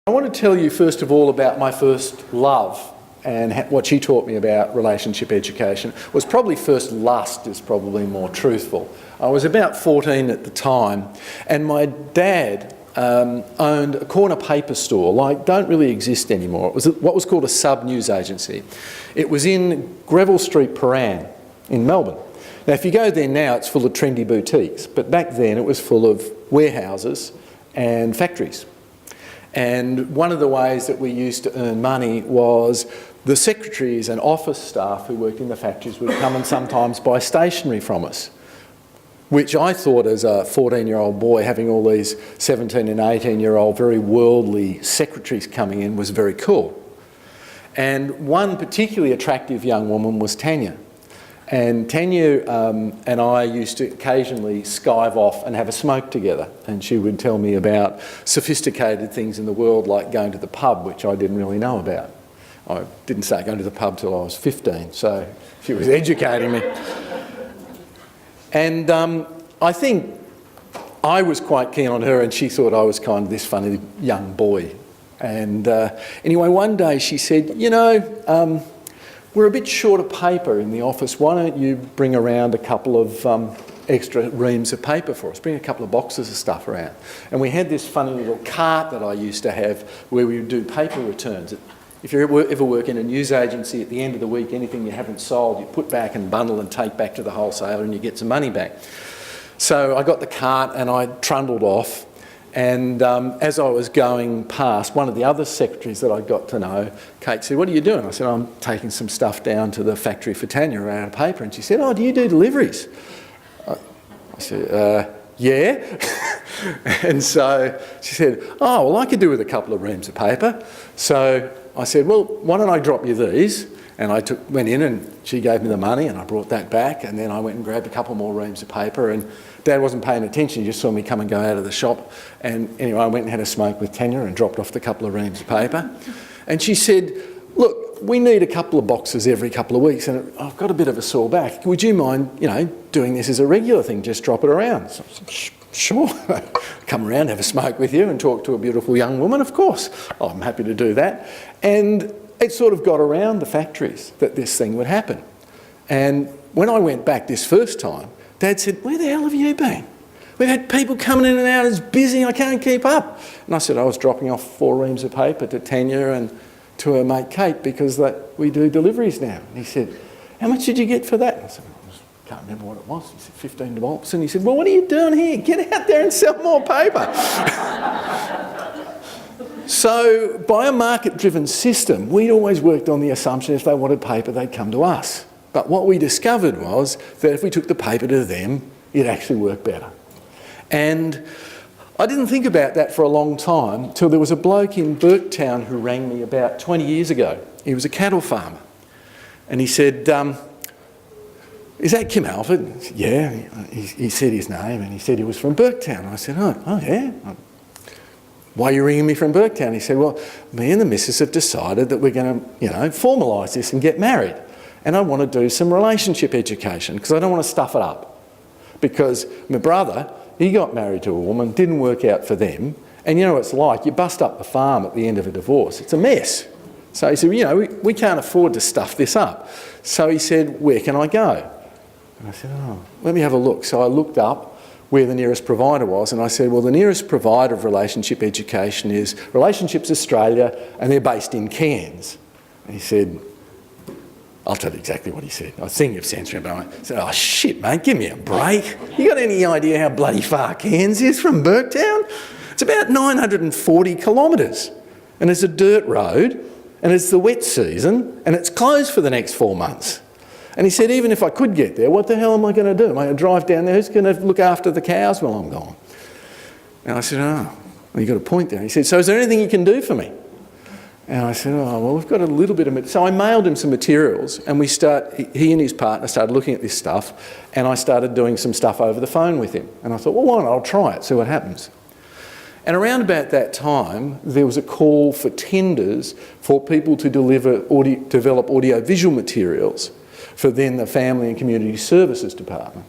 I want to tell you first of all about my first love and what she taught me about relationship education. Was probably first lust is probably more truthful. I was about 14 at the time, and my dad owned a corner paper store, like don't really exist anymore. It was what was called a sub-news agency. It was in Greville Street, Paran in Melbourne. Now if you go there now it's full of trendy boutiques, but back then it was full of warehouses and factories. And one of the ways that we used to earn money was the secretaries and office staff who worked in the factories would come and sometimes buy stationery from us, which I thought as a 14-year-old boy having all these 17 and 18-year-old very worldly secretaries coming in was very cool. And one particularly attractive young woman was Tanya. And Tanya and I used to occasionally skive off and have a smoke together, and she would tell me about sophisticated things in the world like going to the pub, which I didn't really know about. I didn't start going to the pub till I was 15, so she was educating me. And I think I was quite keen on her, and she thought I was kind of this funny young boy. And anyway, one day she said, you know, we're a bit short of paper in the office. Why don't you bring around a couple of extra reams of paper for us? Bring a couple of boxes of stuff around. And we had this funny little cart that I used to have where we would do paper returns. If you ever work in a news agency, at the end of the week, anything you haven't sold, you put back and bundle and take back to the wholesaler and you get some money back. So I got the cart and I trundled off. And as I was going past, one of the other secretaries that I got to know, Kate, said, what are you doing? I said, I'm taking some stuff down to the factory for Tanya around a paper. And she said, oh, do you do deliveries? I said, yeah. And so she said, oh, well, I could do with a couple of reams of paper. So I said, well, why don't I drop you these? And I went in and she gave me the money and I brought that back, and then I went and grabbed a couple more reams of paper, and Dad wasn't paying attention, he just saw me come and go out of the shop. And anyway, I went and had a smoke with Tanya and dropped off the couple of reams of paper. And she said, look, we need a couple of boxes every couple of weeks and I've got a bit of a sore back. Would you mind, you know, doing this as a regular thing, just drop it around? So I said, sure, come around, have a smoke with you and talk to a beautiful young woman, of course. Oh, I'm happy to do that. And it sort of got around the factories that this thing would happen. And when I went back this first time, Dad said, where the hell have you been? We've had people coming in and out, it's busy, I can't keep up. And I said, I was dropping off 4 reams of paper to Tanya and to her mate Kate because we do deliveries now. And he said, how much did you get for that? And I said, I can't remember what it was. He said, $15. And he said, well, what are you doing here? Get out there and sell more paper. So by a market-driven system, we'd always worked on the assumption if they wanted paper, they'd come to us. But what we discovered was that if we took the paper to them, it actually worked better. And I didn't think about that for a long time till there was a bloke in Burketown who rang me about 20 years ago. He was a cattle farmer. And he said, is that Kim Halford? Said, yeah. He said his name and he said he was from Burketown. I said, oh yeah. Why are you ringing me from Burketown? He said, well, me and the missus have decided that we're going to, you know, formalise this and get married. And I want to do some relationship education because I don't want to stuff it up. Because my brother, he got married to a woman, didn't work out for them. And you know what it's like, you bust up the farm at the end of a divorce. It's a mess. So he said, you know, we can't afford to stuff this up. So he said, where can I go? And I said, oh, let me have a look. So I looked up where the nearest provider was, and I said, well, the nearest provider of relationship education is Relationships Australia, and they're based in Cairns. And he said, I'll tell you exactly what he said. I was thinking of censoring him, but I said, oh shit, mate, give me a break. You got any idea how bloody far Cairns is from Burketown? It's about 940 kilometres, and it's a dirt road, and it's the wet season, and it's closed for the next 4 months. And he said, even if I could get there, what the hell am I going to do? Am I going to drive down there? Who's going to look after the cows while I'm gone? And I said, oh, well, you've got a point there. He said, so is there anything you can do for me? And I said, oh, well, we've got a little bit of... So I mailed him some materials, and he and his partner started looking at this stuff, and I started doing some stuff over the phone with him. And I thought, well, why not? I'll try it, see what happens. And around about that time, there was a call for tenders for people to develop audio-visual materials for then the Family and Community Services Department.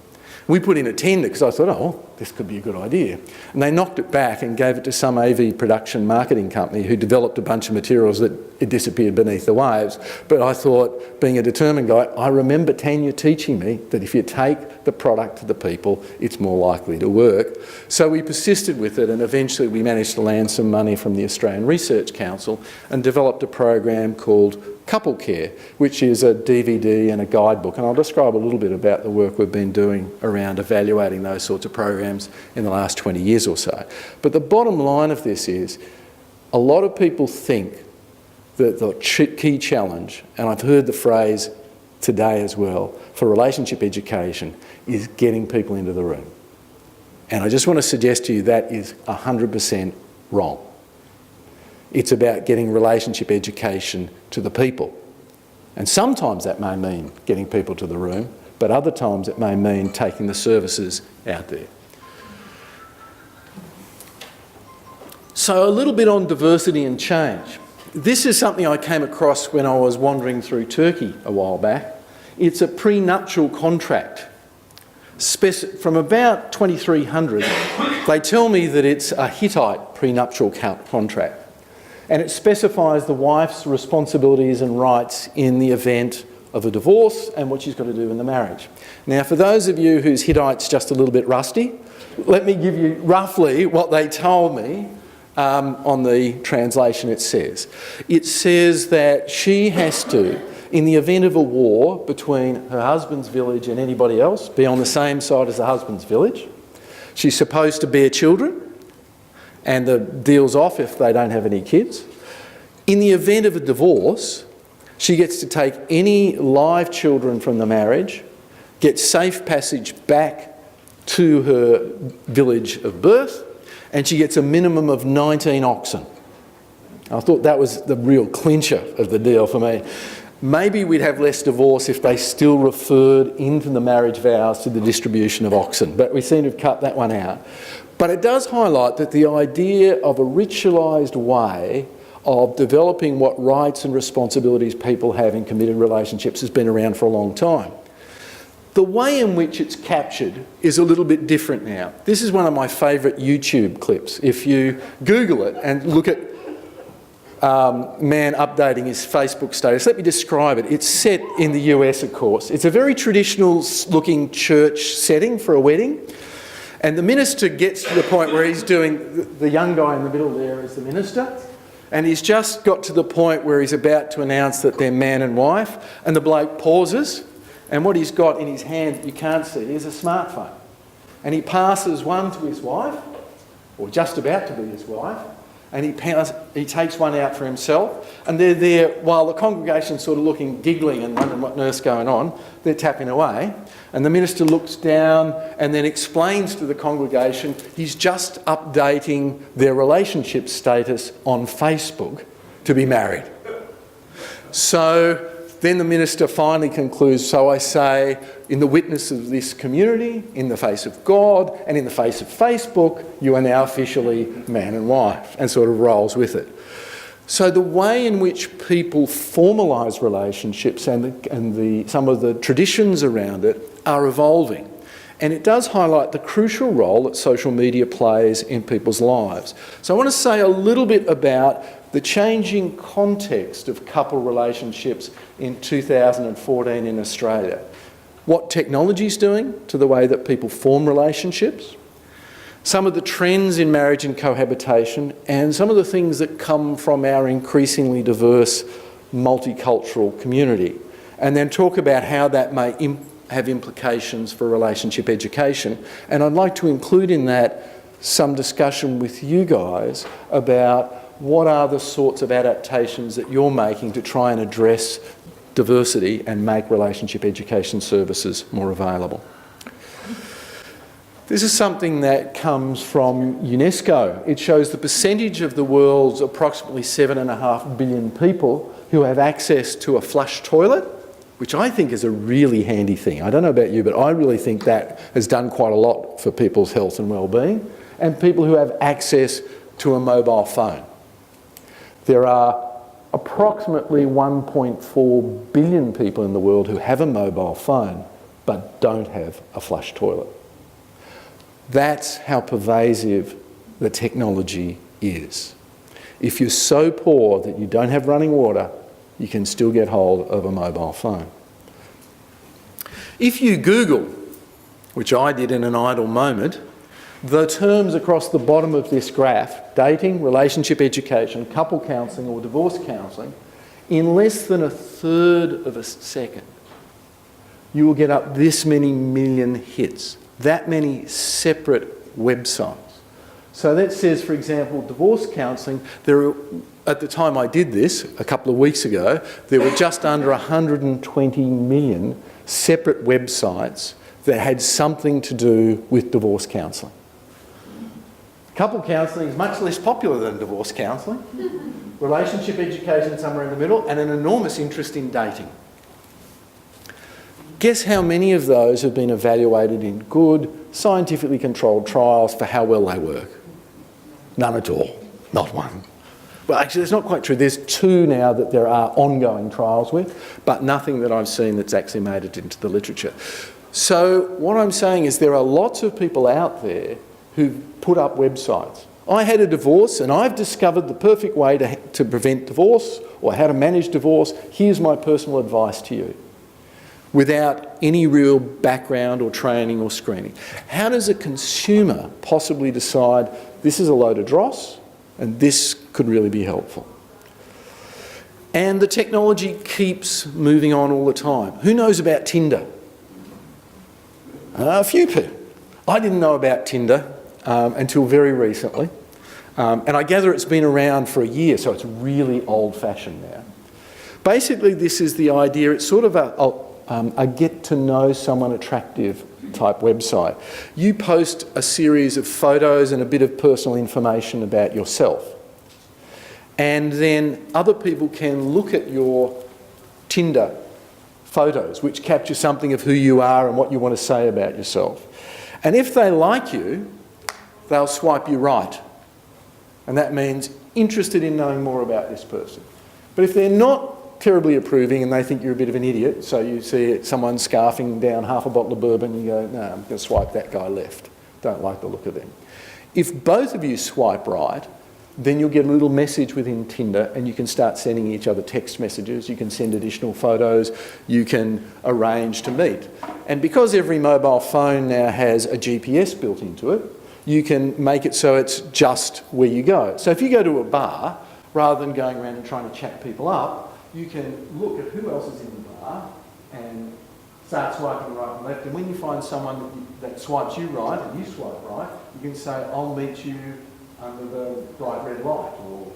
We put in a tender because I thought, oh, well, this could be a good idea. And they knocked it back and gave it to some AV production marketing company who developed a bunch of materials that it disappeared beneath the waves. But I thought, being a determined guy, I remember Tanya teaching me that if you take the product to the people, it's more likely to work. So we persisted with it, and eventually we managed to land some money from the Australian Research Council and developed a program called Couple Care, which is a DVD and a guidebook. And I'll describe a little bit about the work we've been doing around evaluating those sorts of programs in the last 20 years or so. But the bottom line of this is, a lot of people think that the key challenge, and I've heard the phrase today as well, for relationship education is getting people into the room. And I just want to suggest to you that is 100% wrong. It's about getting relationship education to the people. And sometimes that may mean getting people to the room, but other times it may mean taking the services out there. So a little bit on diversity and change. This is something I came across when I was wandering through Turkey a while back. It's a prenuptial contract. From about 2300, they tell me that it's a Hittite prenuptial contract. And it specifies the wife's responsibilities and rights in the event of a divorce and what she's got to do in the marriage. Now, for those of you whose Hittite's just a little bit rusty, let me give you roughly what they told me on the translation it says. It says that she has to, in the event of a war between her husband's village and anybody else, be on the same side as the husband's village. She's supposed to bear children, and the deal's off if they don't have any kids. In the event of a divorce, she gets to take any live children from the marriage, get safe passage back to her village of birth, and she gets a minimum of 19 oxen. I thought that was the real clincher of the deal for me. Maybe we'd have less divorce if they still referred into the marriage vows to the distribution of oxen, but we seem to have cut that one out. But it does highlight that the idea of a ritualised way of developing what rights and responsibilities people have in committed relationships has been around for a long time. The way in which it's captured is a little bit different now. This is one of my favourite YouTube clips. If you Google it and look at man updating his Facebook status, let me describe it. It's set in the US, of course. It's a very traditional looking church setting for a wedding. And the minister gets to the point where he's doing, the young guy in the middle there is the minister, and he's just got to the point where he's about to announce that they're man and wife, and the bloke pauses, and what he's got in his hand that you can't see is a smartphone. And he passes one to his wife, or just about to be his wife, and he takes one out for himself, and they're there while the congregation's sort of looking, giggling and wondering what on earth's going on. They're tapping away, and the minister looks down and then explains to the congregation he's just updating their relationship status on Facebook to be married. So then the minister finally concludes, so I say, in the witness of this community, in the face of God, and in the face of Facebook, you are now officially man and wife, and sort of rolls with it. So the way in which people formalise relationships and some of the traditions around it are evolving. And it does highlight the crucial role that social media plays in people's lives. So I want to say a little bit about the changing context of couple relationships in 2014 in Australia. What technology's doing to the way that people form relationships, some of the trends in marriage and cohabitation, and some of the things that come from our increasingly diverse multicultural community. And then talk about how that may have implications for relationship education. And I'd like to include in that some discussion with you guys about what are the sorts of adaptations that you're making to try and address diversity and make relationship education services more available. This is something that comes from UNESCO. It shows the percentage of the world's approximately 7.5 billion people who have access to a flush toilet, which I think is a really handy thing. I don't know about you, but I really think that has done quite a lot for people's health and well-being, and people who have access to a mobile phone. There are approximately 1.4 billion people in the world who have a mobile phone, but don't have a flush toilet. That's how pervasive the technology is. If you're so poor that you don't have running water, you can still get hold of a mobile phone. If you Google, which I did in an idle moment, the terms across the bottom of this graph, dating, relationship education, couple counselling or divorce counselling, in less than a third of a second, you will get up this many million hits, that many separate websites. So that says, for example, divorce counselling, at the time I did this, a couple of weeks ago, there were just under 120 million separate websites that had something to do with divorce counselling. Couple counselling is much less popular than divorce counselling. Relationship education somewhere in the middle, and an enormous interest in dating. Guess how many of those have been evaluated in good, scientifically controlled trials for how well they work? None at all. Not one. Well, actually, that's not quite true. There's 2 now that there are ongoing trials with, but nothing that I've seen that's actually made it into the literature. So what I'm saying is there are lots of people out there who put up websites. I had a divorce and I've discovered the perfect way to prevent divorce or how to manage divorce. Here's my personal advice to you, without any real background or training or screening. How does a consumer possibly decide this is a load of dross and this could really be helpful? And the technology keeps moving on all the time. Who knows about Tinder? A few people. I didn't know about Tinder until very recently. And I gather it's been around for a year, so it's really old-fashioned now. Basically, this is the idea. It's sort of a get-to-know someone attractive type website. You post a series of photos and a bit of personal information about yourself. And then other people can look at your Tinder photos, which capture something of who you are and what you want to say about yourself. And if they like you, they'll swipe you right. And that means interested in knowing more about this person. But if they're not terribly approving and they think you're a bit of an idiot, so you see someone scarfing down half a bottle of bourbon, you go, no, I'm going to swipe that guy left. Don't like the look of them. If both of you swipe right, then you'll get a little message within Tinder and you can start sending each other text messages, you can send additional photos, you can arrange to meet. And because every mobile phone now has a GPS built into it, you can make it so it's just where you go. So if you go to a bar, rather than going around and trying to chat people up, you can look at who else is in the bar and start swiping right and left. And when you find someone that swipes you right and you swipe right, you can say, I'll meet you under the bright red light or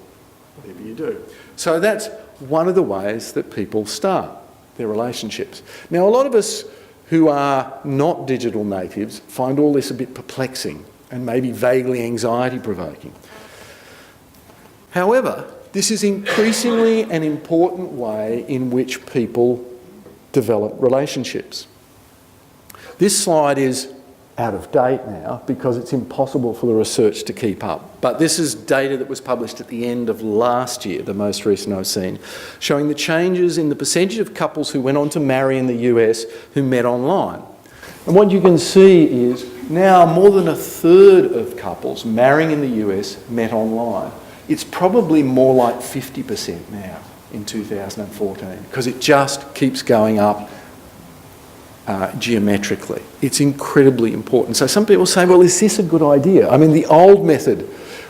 whatever you do. So that's one of the ways that people start their relationships. Now, a lot of us who are not digital natives find all this a bit perplexing and maybe vaguely anxiety-provoking. However, this is increasingly an important way in which people develop relationships. This slide is out of date now because it's impossible for the research to keep up. But this is data that was published at the end of last year, the most recent I've seen, showing the changes in the percentage of couples who went on to marry in the US who met online. And what you can see is now more than a third of couples marrying in the US met online. It's probably more like 50% now in 2014 because it just keeps going up geometrically. It's incredibly important. So some people say, well, is this a good idea? I mean, the old method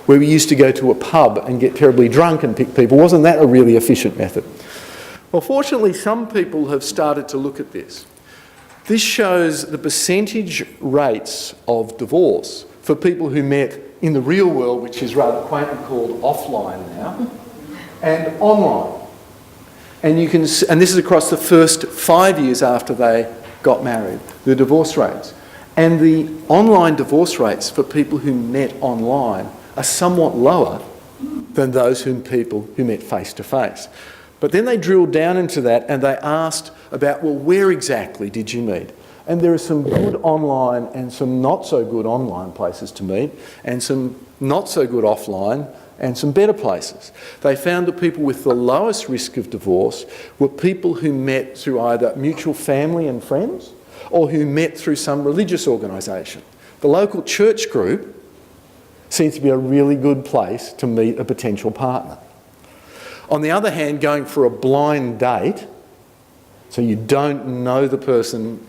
where we used to go to a pub and get terribly drunk and pick people, wasn't that a really efficient method? Well, fortunately, some people have started to look at this. This shows the percentage rates of divorce for people who met in the real world, which is rather quaintly called offline now, and online. And you can, and this is across the first 5 years after they got married, the divorce rates. And the online divorce rates for people who met online are somewhat lower than those people who met face to face. But then they drilled down into that and they asked about, well, where exactly did you meet? And there are some good online and some not so good online places to meet, and some not so good offline and some better places. They found that people with the lowest risk of divorce were people who met through either mutual family and friends or who met through some religious organisation. The local church group seems to be a really good place to meet a potential partner. On the other hand, going for a blind date, so you don't know the person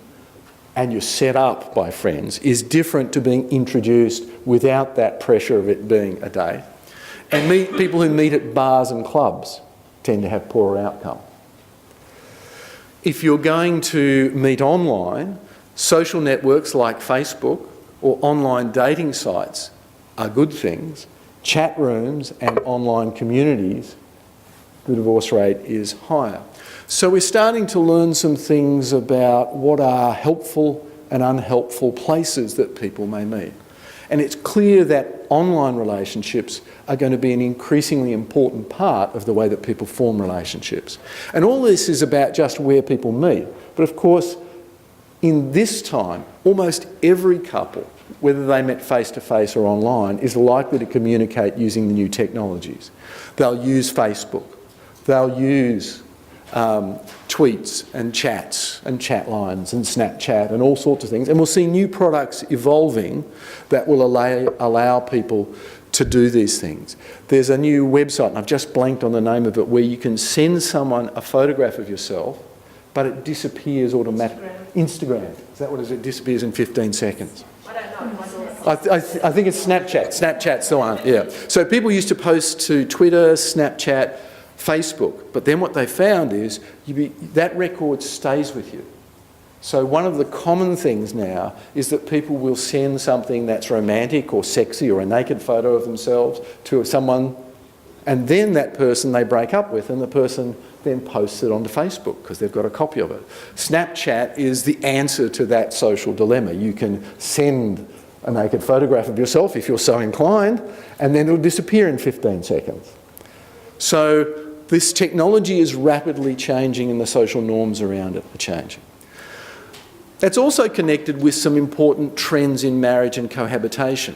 and you're set up by friends, is different to being introduced without that pressure of it being a date. And people who meet at bars and clubs tend to have poorer outcome. If you're going to meet online, social networks like Facebook or online dating sites are good things. Chat rooms and online communities, the divorce rate is higher. So we're starting to learn some things about what are helpful and unhelpful places that people may meet. And it's clear that online relationships are going to be an increasingly important part of the way that people form relationships. And all this is about just where people meet. But of course, in this time, almost every couple, whether they met face-to-face or online, is likely to communicate using the new technologies. They'll use Facebook. They'll use tweets and chats and chat lines and Snapchat and all sorts of things. And we'll see new products evolving that will allow people to do these things. There's a new website, and I've just blanked on the name of it, where you can send someone a photograph of yourself, but it disappears automatically. Instagram. Is that what it is? It disappears in 15 seconds. I don't know. I think it's Snapchat. Snapchat's the one, yeah. So people used to post to Twitter, Snapchat, Facebook, but then what they found is that record stays with you. So one of the common things now is that people will send something that's romantic or sexy or a naked photo of themselves to someone, and then that person they break up with, and the person then posts it onto Facebook because they've got a copy of it. Snapchat is the answer to that social dilemma. You can send a naked photograph of yourself if you're so inclined, and then it'll disappear in 15 seconds. So this technology is rapidly changing and the social norms around it are changing. That's also connected with some important trends in marriage and cohabitation.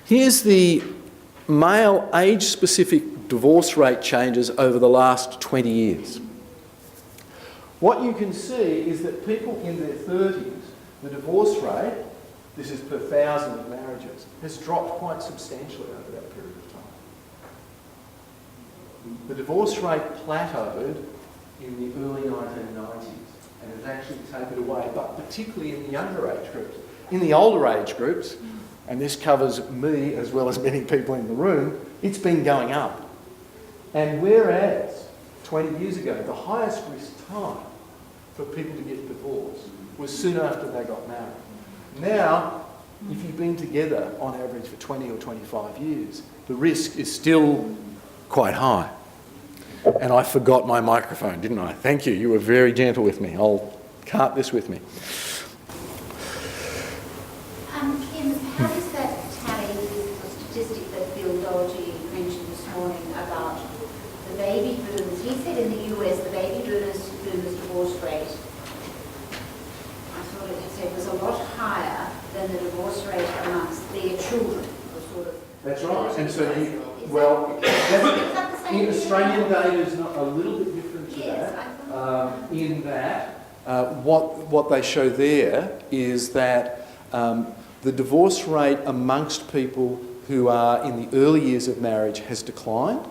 Here's the male age-specific divorce rate changes over the last 20 years. What you can see is that people in their 30s, the divorce rate, this is per thousand of marriages, has dropped quite substantially over that period of time. The divorce rate plateaued in the early 1990s and has actually tapered away, but particularly in the younger age groups. In the older age groups, and this covers me as well as many people in the room, it's been going up. And whereas 20 years ago, the highest risk time for people to get divorced was soon after they got married. Now, if you've been together on average for 20 or 25 years, the risk is still quite high. And I forgot my microphone, didn't I? Thank you. You were very gentle with me. I'll cart this with me. Kim, how does that tally with the statistic that Bill Doherty mentioned this morning about the baby boomers? He said in the US the baby boomers divorce rate, I thought it said, was a lot higher than the divorce rate amongst their children. That's right. And so in Australian data is not a little bit different to that. In that, what they show there is that the divorce rate amongst people who are in the early years of marriage has declined,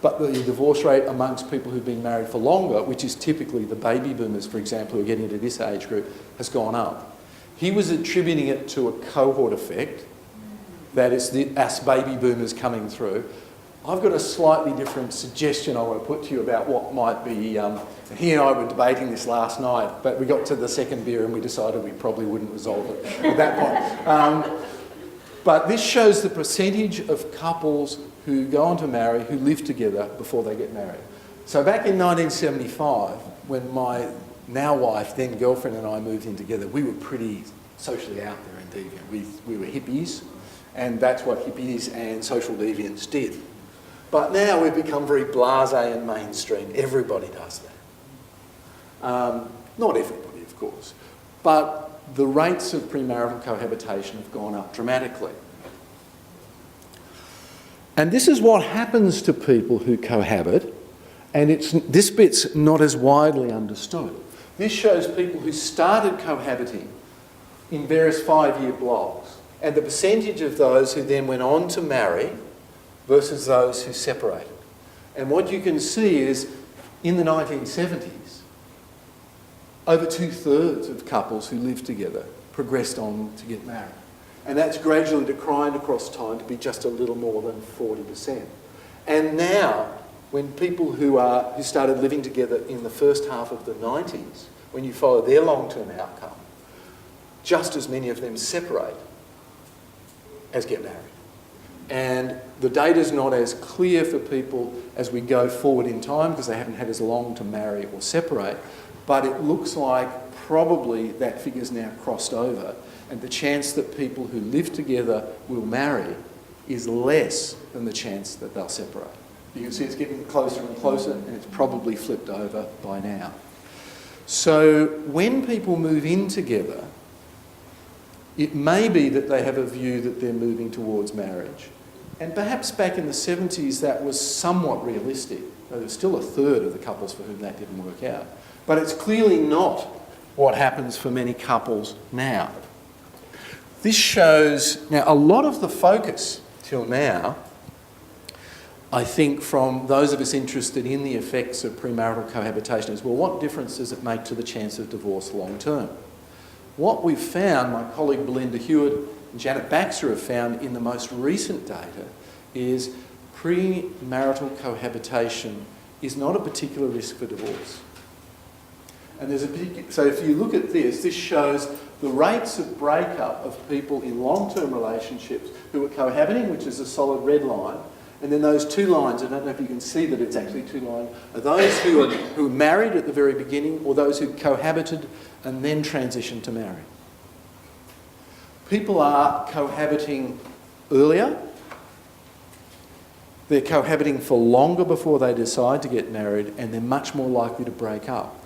but the divorce rate amongst people who've been married for longer, which is typically the baby boomers, for example, who are getting into this age group, has gone up. He was attributing it to a cohort effect, that is us baby boomers coming through. I've got a slightly different suggestion I want to put to you about what might be, he and I were debating this last night, but we got to the second beer and we decided we probably wouldn't resolve it at that point. But this shows the percentage of couples who go on to marry, who live together before they get married. So back in 1975, when my now wife, then girlfriend, and I moved in together, we were pretty socially out there indeed. We were hippies, and that's what hippies and social deviants did. But now we've become very blasé and mainstream. Everybody does that. Not everybody, of course. But the rates of premarital cohabitation have gone up dramatically. And this is what happens to people who cohabit, and this bit's not as widely understood. This shows people who started cohabiting in various 5-year blocks and the percentage of those who then went on to marry versus those who separated. And what you can see is in the 1970s, over 2/3 of couples who lived together progressed on to get married. And that's gradually declined across time to be just a little more than 40%. And now, when people who started living together in the first half of the 90s, when you follow their long-term outcome, just as many of them separate as get married. And the data's not as clear for people as we go forward in time because they haven't had as long to marry or separate, but it looks like probably that figure's now crossed over and the chance that people who live together will marry is less than the chance that they'll separate. You can see it's getting closer and closer and it's probably flipped over by now. So when people move in together, it may be that they have a view that they're moving towards marriage. And perhaps back in the 70s that was somewhat realistic, though there's still 1/3 of the couples for whom that didn't work out. But it's clearly not what happens for many couples now. This shows, now a lot of the focus till now, I think from those of us interested in the effects of premarital cohabitation is, well, what difference does it make to the chance of divorce long term? What we've found, my colleague Belinda Hewitt and Janet Baxter have found in the most recent data is premarital cohabitation is not a particular risk for divorce. And there's so if you look at this, this shows the rates of breakup of people in long-term relationships who are cohabiting, which is a solid red line, and then those 2 lines, I don't know if you can see that it's actually 2 lines, are those who are married at the very beginning or those who cohabited and then transitioned to marry. People are cohabiting earlier. They're cohabiting for longer before they decide to get married, and they're much more likely to break up.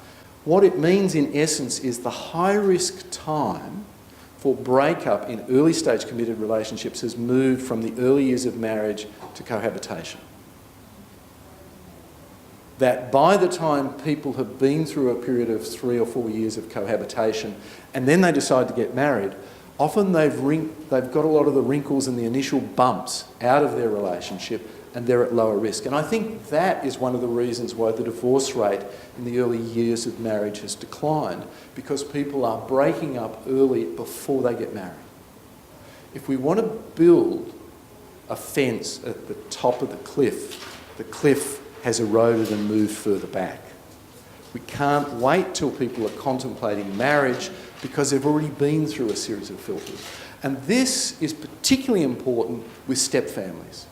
What it means in essence is the high-risk time for breakup in early-stage committed relationships has moved from the early years of marriage to cohabitation. That by the time people have been through a period of 3 or 4 years of cohabitation and then they decide to get married, often they've got a lot of the wrinkles and the initial bumps out of their relationship and they're at lower risk. And I think that is one of the reasons why the divorce rate in the early years of marriage has declined, because people are breaking up early before they get married. If we want to build a fence at the top of the cliff has eroded and moved further back. We can't wait till people are contemplating marriage because they've already been through a series of filters. And this is particularly important with step families.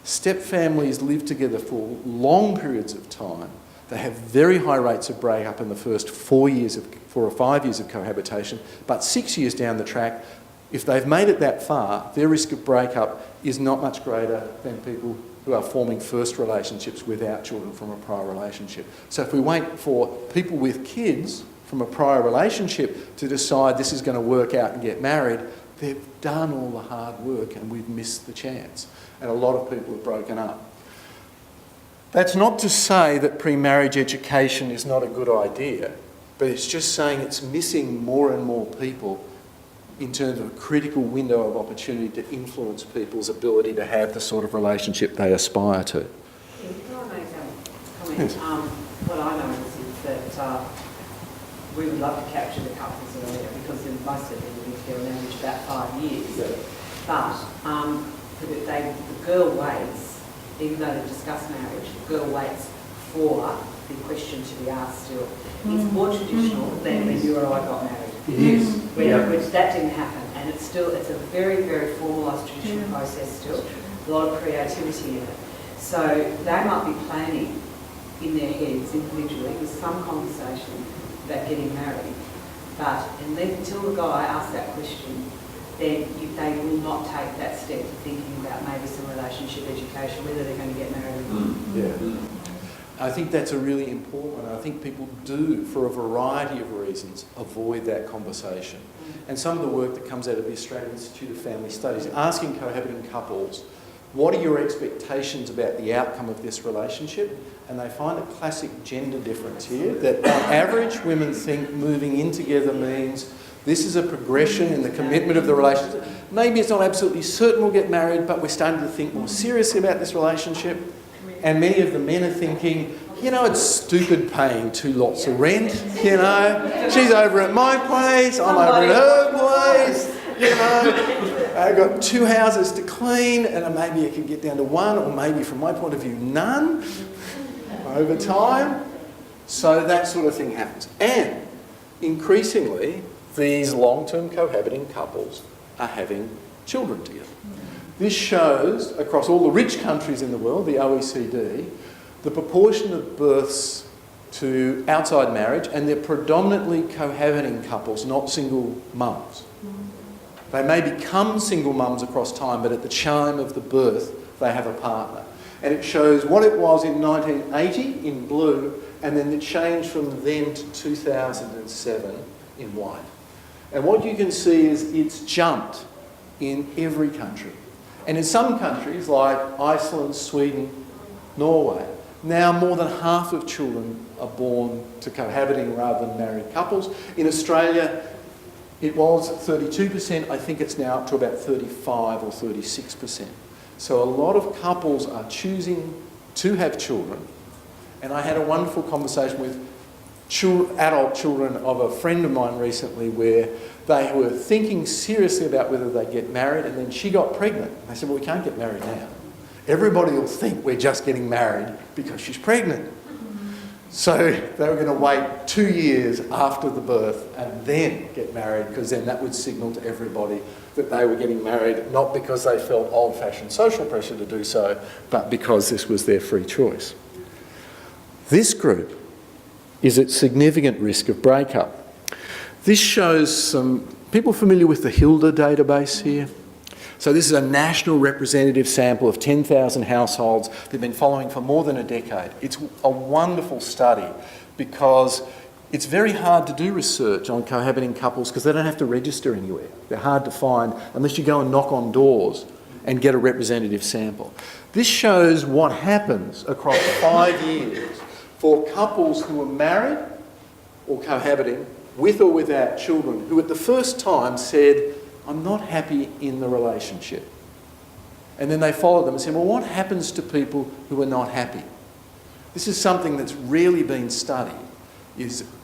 Step families live together for long periods of time. They have very high rates of breakup in the first 4 or 5 years of cohabitation, but 6 years down the track, if they've made it that far, their risk of breakup is not much greater than people who are forming first relationships without children from a prior relationship. So if we wait for people with kids from a prior relationship to decide this is going to work out and get married, they've done all the hard work and we've missed the chance. And a lot of people have broken up. That's not to say that pre-marriage education is not a good idea, but it's just saying it's missing more and more people in terms of a critical window of opportunity to influence people's ability to have the sort of relationship they aspire to. Yeah, can I make a comment? Yes. What I notice is that we would love to capture the couples earlier because most of them have been together on average about 5 years. Yeah. But the girl waits, even though they discuss marriage, the girl waits for the question to be asked still. It's more traditional than when you or I got married. It is. Which that didn't happen, and it's a very, very formalised traditional process still. A lot of creativity in it. So they might be planning in their heads individually with some conversation about getting married, but until the guy asks that question, then they will not take that step to thinking about maybe some relationship education, whether they're going to get married or not. Yeah. I think that's a really important one. I think people do, for a variety of reasons, avoid that conversation. And some of the work that comes out of the Australian Institute of Family Studies, asking cohabiting couples, what are your expectations about the outcome of this relationship? And they find a classic gender difference here, that on average women think moving in together means this is a progression in the commitment of the relationship. Maybe it's not absolutely certain we'll get married, but we're starting to think more seriously about this relationship. And many of the men are thinking, you know, it's stupid paying 2 lots of rent, you know. She's over at my place, I'm over at her place, you know. I've got 2 houses to clean, and maybe it can get down to 1, or maybe from my point of view, none, over time. So that sort of thing happens. And increasingly, these long-term cohabiting couples are having children together. This shows, across all the rich countries in the world, the OECD, the proportion of births to outside marriage, and they're predominantly cohabiting couples, not single mums. They may become single mums across time, but at the time of the birth, they have a partner. And it shows what it was in 1980 in blue, and then it changed from then to 2007 in white. And what you can see is it's jumped in every country. And in some countries like Iceland, Sweden, Norway, now more than half of children are born to cohabiting rather than married couples. In Australia, it was 32%. I think it's now up to about 35 or 36%. So a lot of couples are choosing to have children. And I had a wonderful conversation with adult children of a friend of mine recently where they were thinking seriously about whether they'd get married, and then she got pregnant. They said, well, we can't get married now. Everybody will think we're just getting married because she's pregnant. So they were going to wait 2 years after the birth and then get married, because then that would signal to everybody that they were getting married, not because they felt old-fashioned social pressure to do so, but because this was their free choice. This group is at significant risk of breakup. This shows some people familiar with the Hilda database here. So this is a national representative sample of 10,000 households they've been following for more than a decade. It's a wonderful study because it's very hard to do research on cohabiting couples because they don't have to register anywhere. They're hard to find unless you go and knock on doors and get a representative sample. This shows what happens across 5 years for couples who are married or cohabiting with or without children, who at the first time said, I'm not happy in the relationship. And then they followed them and said, well, what happens to people who are not happy? This is something that's rarely been studied.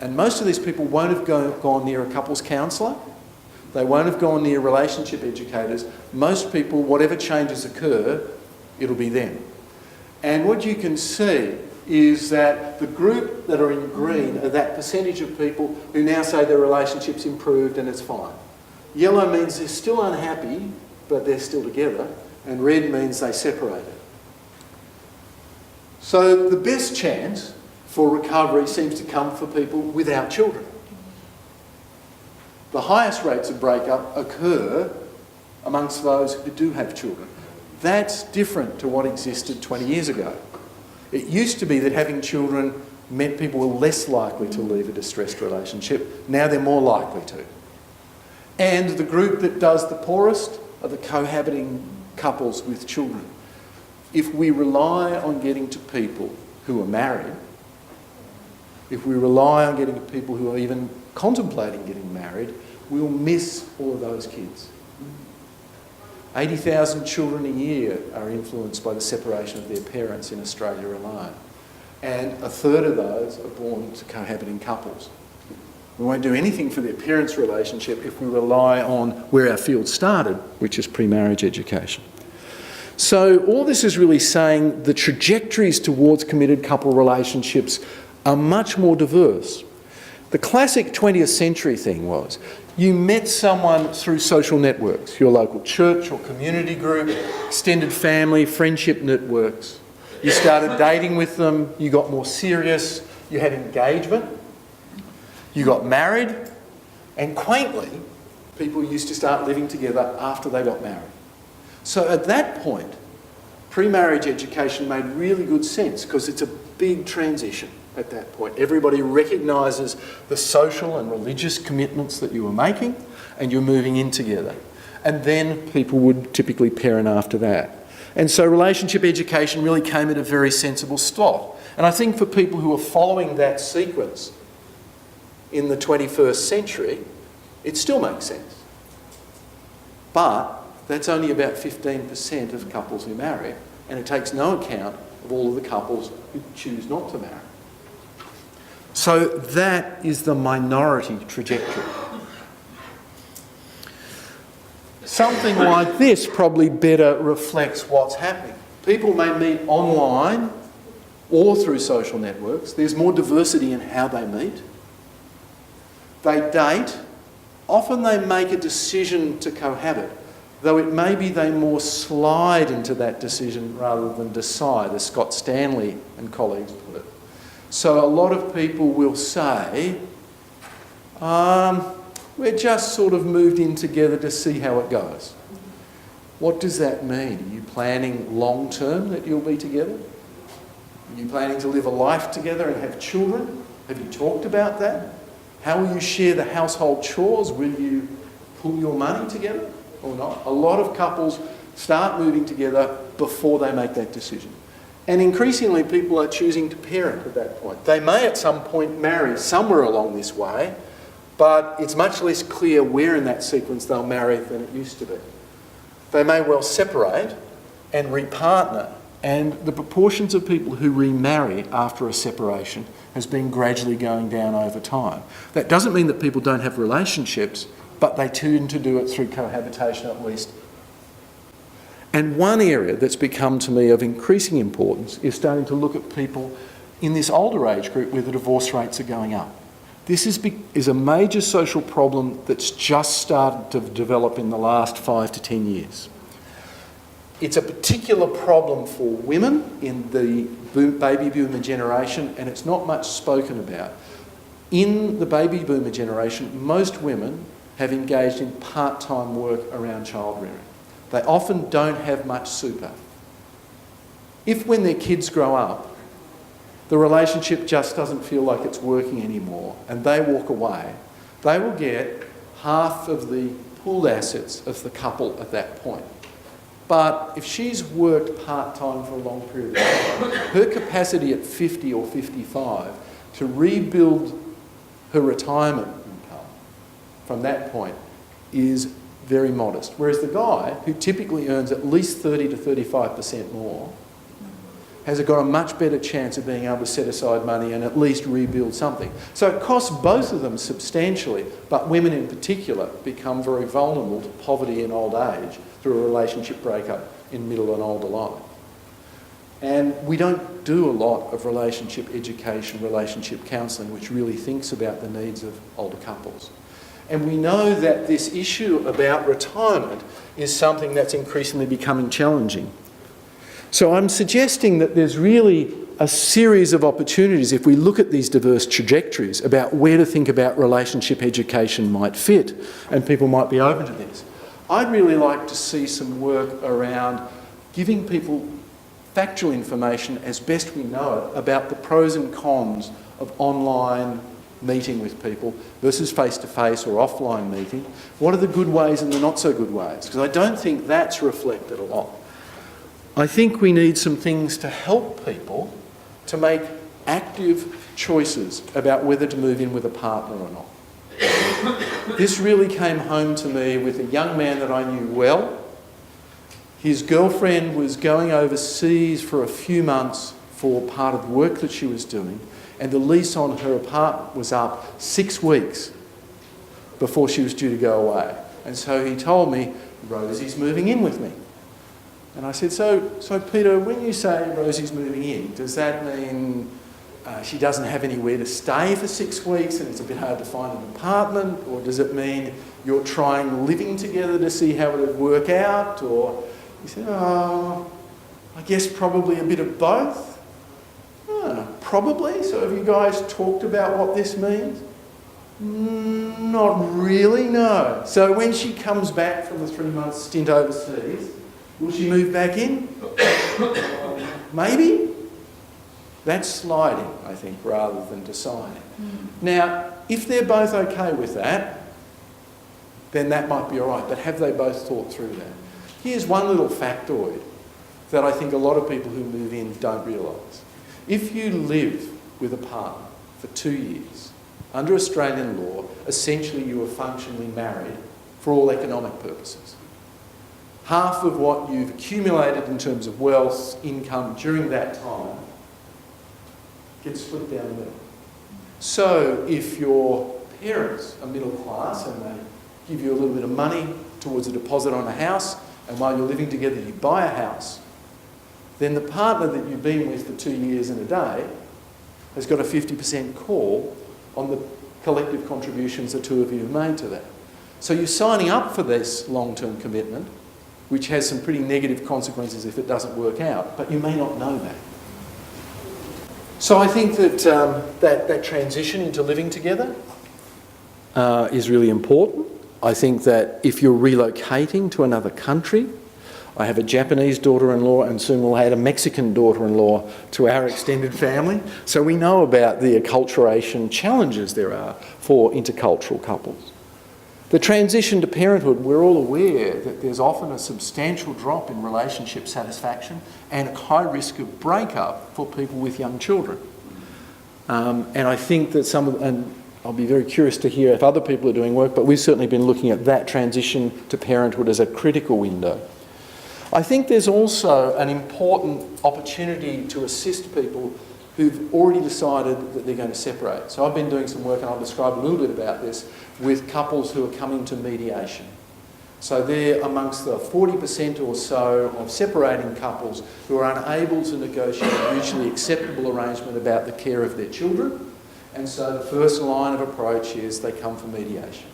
And most of these people won't have gone near a couples counsellor. They won't have gone near relationship educators. Most people, whatever changes occur, it'll be them. And what you can see is that the group that are in green are that percentage of people who now say their relationship's improved and it's fine. Yellow means they're still unhappy, but they're still together, and red means they separated. So the best chance for recovery seems to come for people without children. The highest rates of breakup occur amongst those who do have children. That's different to what existed 20 years ago. It used to be that having children meant people were less likely to leave a distressed relationship. Now they're more likely to. And the group that does the poorest are the cohabiting couples with children. If we rely on getting to people who are married, if we rely on getting to people who are even contemplating getting married, we'll miss all of those kids. 80,000 children a year are influenced by the separation of their parents in Australia alone. And a third of those are born to cohabiting couples. We won't do anything for their parents' relationship if we rely on where our field started, which is pre-marriage education. So all this is really saying the trajectories towards committed couple relationships are much more diverse. The classic 20th century thing was you met someone through social networks, your local church or community group, extended family, friendship networks. You started dating with them, you got more serious, you had engagement, you got married, and quaintly, people used to start living together after they got married. So at that point, pre-marriage education made really good sense because it's a big transition at that point. Everybody recognises the social and religious commitments that you were making and you're moving in together. And then people would typically parent after that. And so relationship education really came at a very sensible slot. And I think for people who are following that sequence in the 21st century, it still makes sense. But that's only about 15% of couples who marry, and it takes no account of all of the couples who choose not to marry. So that is the minority trajectory. Something like this probably better reflects what's happening. People may meet online or through social networks. There's more diversity in how they meet. They date. Often they make a decision to cohabit, though it may be they more slide into that decision rather than decide, as Scott Stanley and colleagues put it. So a lot of people will say, we're just sort of moved in together to see how it goes. What does that mean? Are you planning long term that you'll be together? Are you planning to live a life together and have children? Have you talked about that? How will you share the household chores? Will you pool your money together or not? A lot of couples start moving together before they make that decision. And increasingly people are choosing to parent at that point. They may at some point marry somewhere along this way, but it's much less clear where in that sequence they'll marry than it used to be. They may well separate and repartner, and the proportions of people who remarry after a separation has been gradually going down over time. That doesn't mean that people don't have relationships, but they tend to do it through cohabitation at least. And one area that's become to me of increasing importance is starting to look at people in this older age group where the divorce rates are going up. This is a major social problem that's just started to develop in the last 5 to 10 years. It's a particular problem for women in the baby boomer generation, and it's not much spoken about. In the baby boomer generation, most women have engaged in part-time work around child rearing. They often don't have much super. If when their kids grow up, the relationship just doesn't feel like it's working anymore and they walk away, they will get half of the pooled assets of the couple at that point. But if she's worked part-time for a long period of time, her capacity at 50 or 55 to rebuild her retirement income from that point is very modest. Whereas the guy, who typically earns at least 30 to 35% more, has got a much better chance of being able to set aside money and at least rebuild something. So it costs both of them substantially, but women in particular become very vulnerable to poverty in old age through a relationship breakup in middle and older life. And we don't do a lot of relationship education, relationship counselling, which really thinks about the needs of older couples. And we know that this issue about retirement is something that's increasingly becoming challenging. So I'm suggesting that there's really a series of opportunities if we look at these diverse trajectories about where to think about relationship education might fit, and people might be open to this. I'd really like to see some work around giving people factual information as best we know it about the pros and cons of online meeting with people versus face-to-face or offline meeting. What are the good ways and the not so good ways? Because I don't think that's reflected a lot. I think we need some things to help people to make active choices about whether to move in with a partner or not. This really came home to me with a young man that I knew well. His girlfriend was going overseas for a few months for part of the work that she was doing, and the lease on her apartment was up 6 weeks before she was due to go away. And so he told me, Rosie's moving in with me. And I said, so Peter, when you say Rosie's moving in, does that mean she doesn't have anywhere to stay for 6 weeks and it's a bit hard to find an apartment? Or does it mean you're trying living together to see how it would work out? Or he said, I guess probably a bit of both. Probably. So have you guys talked about what this means? Not really, no. So when she comes back from the 3-month stint overseas, will she move back in? Maybe. That's sliding, I think, rather than deciding. Now, if they're both okay with that, then that might be all right. But have they both thought through that? Here's one little factoid. that I think a lot of people who move in don't realise. If you live with a partner for 2 years, under Australian law, essentially you are functionally married for all economic purposes. Half of what you've accumulated in terms of wealth, income during that time gets split down the middle. So if your parents are middle class and they give you a little bit of money towards a deposit on a house, and while you're living together you buy a house, then the partner that you've been with for 2 years and a day has got a 50% call on the collective contributions the two of you have made to that. So you're signing up for this long-term commitment, which has some pretty negative consequences if it doesn't work out, but you may not know that. So I think that that transition into living together is really important. I think that if you're relocating to another country, I have a Japanese daughter-in-law and soon we'll add a Mexican daughter-in-law to our extended family. So we know about the acculturation challenges there are for intercultural couples. The transition to parenthood, we're all aware that there's often a substantial drop in relationship satisfaction and a high risk of breakup for people with young children. And I think that and I'll be very curious to hear if other people are doing work, but we've certainly been looking at that transition to parenthood as a critical window. I think there's also an important opportunity to assist people who've already decided that they're going to separate. So I've been doing some work, and I'll describe a little bit about this, with couples who are coming to mediation. So they're amongst the 40% or so of separating couples who are unable to negotiate a mutually acceptable arrangement about the care of their children. And so the first line of approach is they come for mediation.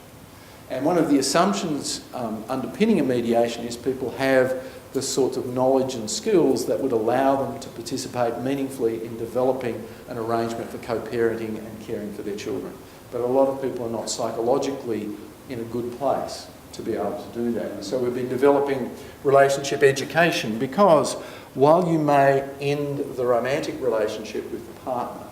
And one of the assumptions underpinning a mediation is people have the sorts of knowledge and skills that would allow them to participate meaningfully in developing an arrangement for co-parenting and caring for their children. But a lot of people are not psychologically in a good place to be able to do that. And so we've been developing relationship education because while you may end the romantic relationship with the partner,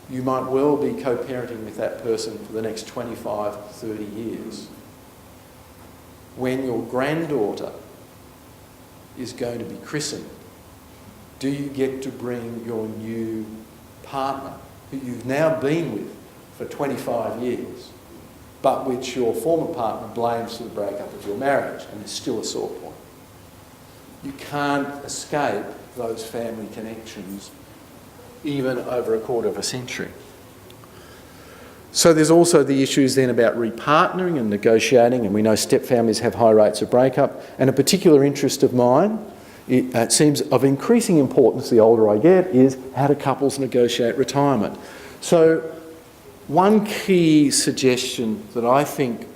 you might well be co-parenting with that person for the next 25, 30 years. When your granddaughter is going to be christened, do you get to bring your new partner, who you've now been with for 25 years, but which your former partner blames for the breakup of your marriage and is still a sore point? You can't escape those family connections even over a quarter of a century. So there's also the issues then about repartnering and negotiating, and we know stepfamilies have high rates of breakup. And a particular interest of mine, it seems of increasing importance the older I get, is how do couples negotiate retirement? So one key suggestion that I think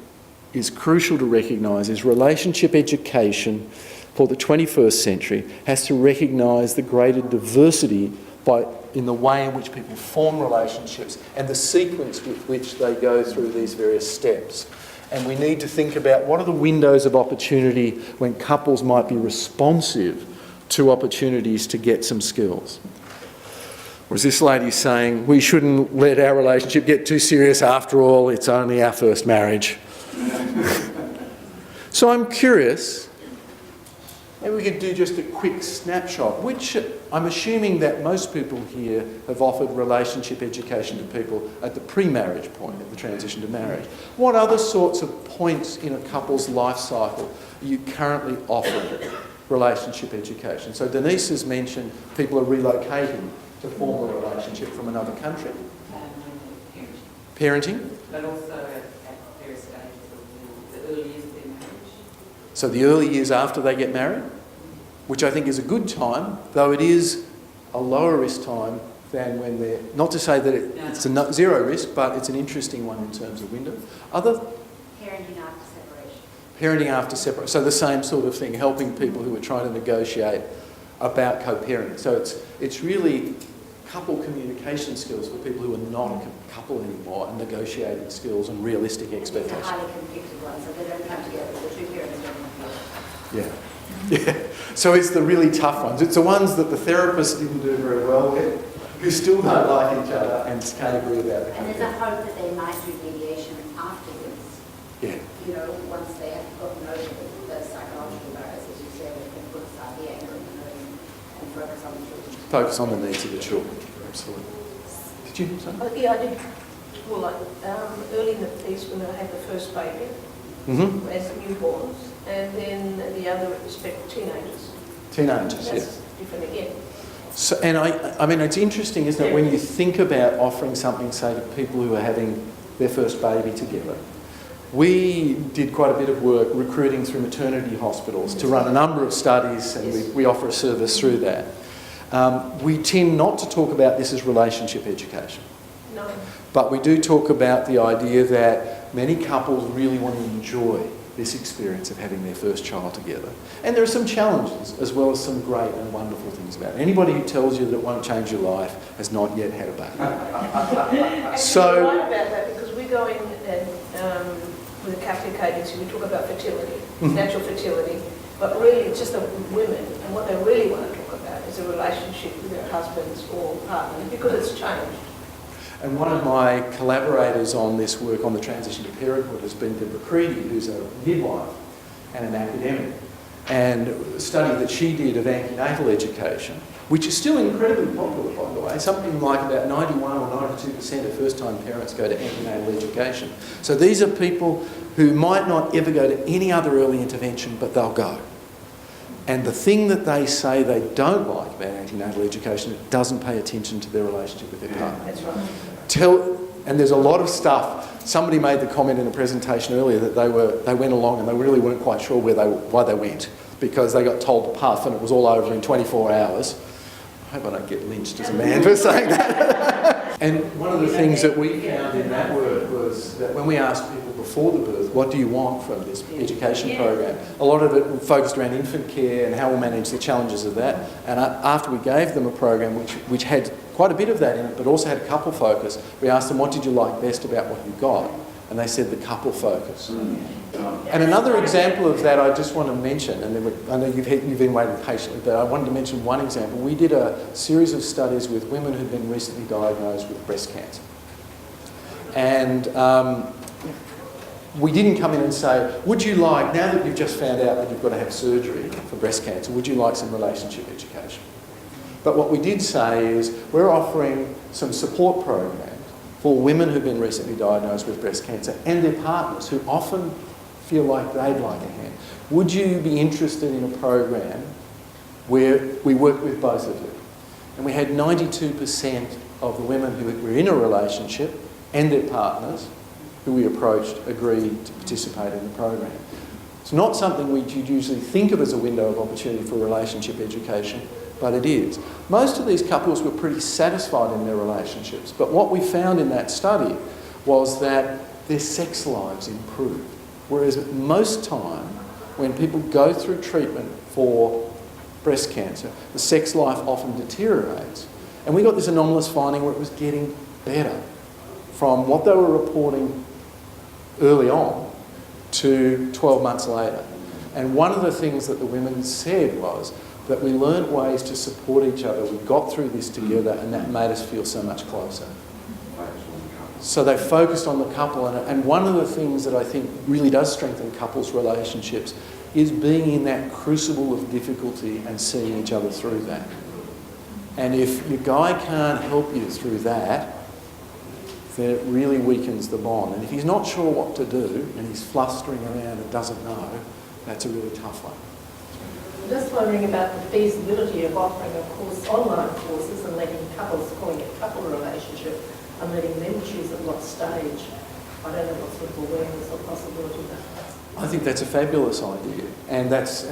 is crucial to recognise is relationship education for the 21st century has to recognise the greater diversity in the way in which people form relationships and the sequence with which they go through these various steps. And we need to think about what are the windows of opportunity when couples might be responsive to opportunities to get some skills. Whereas this lady's saying, we shouldn't let our relationship get too serious, after all, it's only our first marriage. So I'm curious, maybe we could do just a quick snapshot, which I'm assuming that most people here have offered relationship education to people at the pre-marriage point, at the transition to marriage. What other sorts of points in a couple's life cycle are you currently offering relationship education? So Denise has mentioned people are relocating to form a relationship from another country. Parenting. But also at various stages of the early years of their marriage. So the early years after they get married, which I think is a good time, though it is a lower risk time than when they're, not to say that it's a zero risk, but it's an interesting one in terms of window. Other? Parenting after separation. Parenting after separation. So the same sort of thing, helping people who are trying to negotiate about co-parenting. So it's really couple communication skills for people who are not a couple anymore, and negotiating skills and realistic expectations. It's a highly conflicted one, so they don't come together, the two parents don't come together. Yeah. So it's the really tough ones. It's the ones that the therapist didn't do very well with, who still don't like each other and can't agree about it. And there's a hope that they might do mediation afterwards. Yeah. You know, once they have gotten over the psychological barriers, as you said, they can put aside the anger and the hurt. focus on the needs of the children. Absolutely. Did you say? Yeah, I did. Well, like early in the piece when I had the first baby, Mm-hmm. as newborns, and then the other respect teenagers. Teenagers, That's yes. different again. So, and I mean, it's interesting, isn't it, when you think about offering something, say, to people who are having their first baby together. We did quite a bit of work recruiting through maternity hospitals to run a number of studies, and we offer a service through that. We tend not to talk about this as relationship education. No. But we do talk about the idea that many couples really want to enjoy this experience of having their first child together. And there are some challenges as well as some great and wonderful things about it. Anybody who tells you that it won't change your life has not yet had a baby. So you're right about that, because we're going with a Catholic agency, we talk about fertility, natural fertility, but really it's just the women, and what they really want to talk about is a relationship with their husbands or partners, because it's changed. And one of my collaborators on this work on the transition to parenthood has been Deborah Creedy, who's a midwife and an academic. And a study that she did of antenatal education, which is still incredibly popular, by the way. Something like about 91 or 92% of first-time parents go to antenatal education. So these are people who might not ever go to any other early intervention, but they'll go. And the thing that they say they don't like about antenatal education, it doesn't pay attention to their relationship with their partner. That's right. And there's a lot of stuff. Somebody made the comment in a presentation earlier that they went along and they really weren't quite sure why they went, because they got told to puff and it was all over in 24 hours. I hope I don't get lynched as a man for saying that. And one of the things that we found in that work was that when we asked people before the birth, what do you want from this education program? A lot of it focused around infant care and how we'll manage the challenges of that. And after we gave them a program which had quite a bit of that in it, but also had a couple focus, we asked them, what did you like best about what you got? And they said the couple focus. And another example of that I just want to mention, and then I know you've been waiting patiently, but I wanted to mention one example. We did a series of studies with women who'd been recently diagnosed with breast cancer. And we didn't come in and say, would you like, now that you've just found out that you've got to have surgery for breast cancer, would you like some relationship education? But what we did say is, we're offering some support programs for women who've been recently diagnosed with breast cancer and their partners who often feel like they'd like a hand. Would you be interested in a program where we work with both of you? And we had 92% of the women who were in a relationship and their partners who we approached agreed to participate in the program. It's not something we'd usually think of as a window of opportunity for relationship education, but it is. Most of these couples were pretty satisfied in their relationships, but what we found in that study was that their sex lives improved. Whereas most time, when people go through treatment for breast cancer, the sex life often deteriorates. And we got this anomalous finding where it was getting better from what they were reporting early on to 12 months later. And one of the things that the women said was that we learnt ways to support each other. We got through this together, and that made us feel so much closer. So they focused on the couple, and one of the things that I think really does strengthen couples' relationships is being in that crucible of difficulty and seeing each other through that. And if your guy can't help you through that, then it really weakens the bond. And if he's not sure what to do and he's flustering around and doesn't know, that's a really tough one. I'm just wondering about the feasibility of offering a course, online courses, and letting couples, calling it couple relationship, and letting them choose at what stage. I don't know what sort of awareness or possibility that has. I think that's a fabulous idea, and that's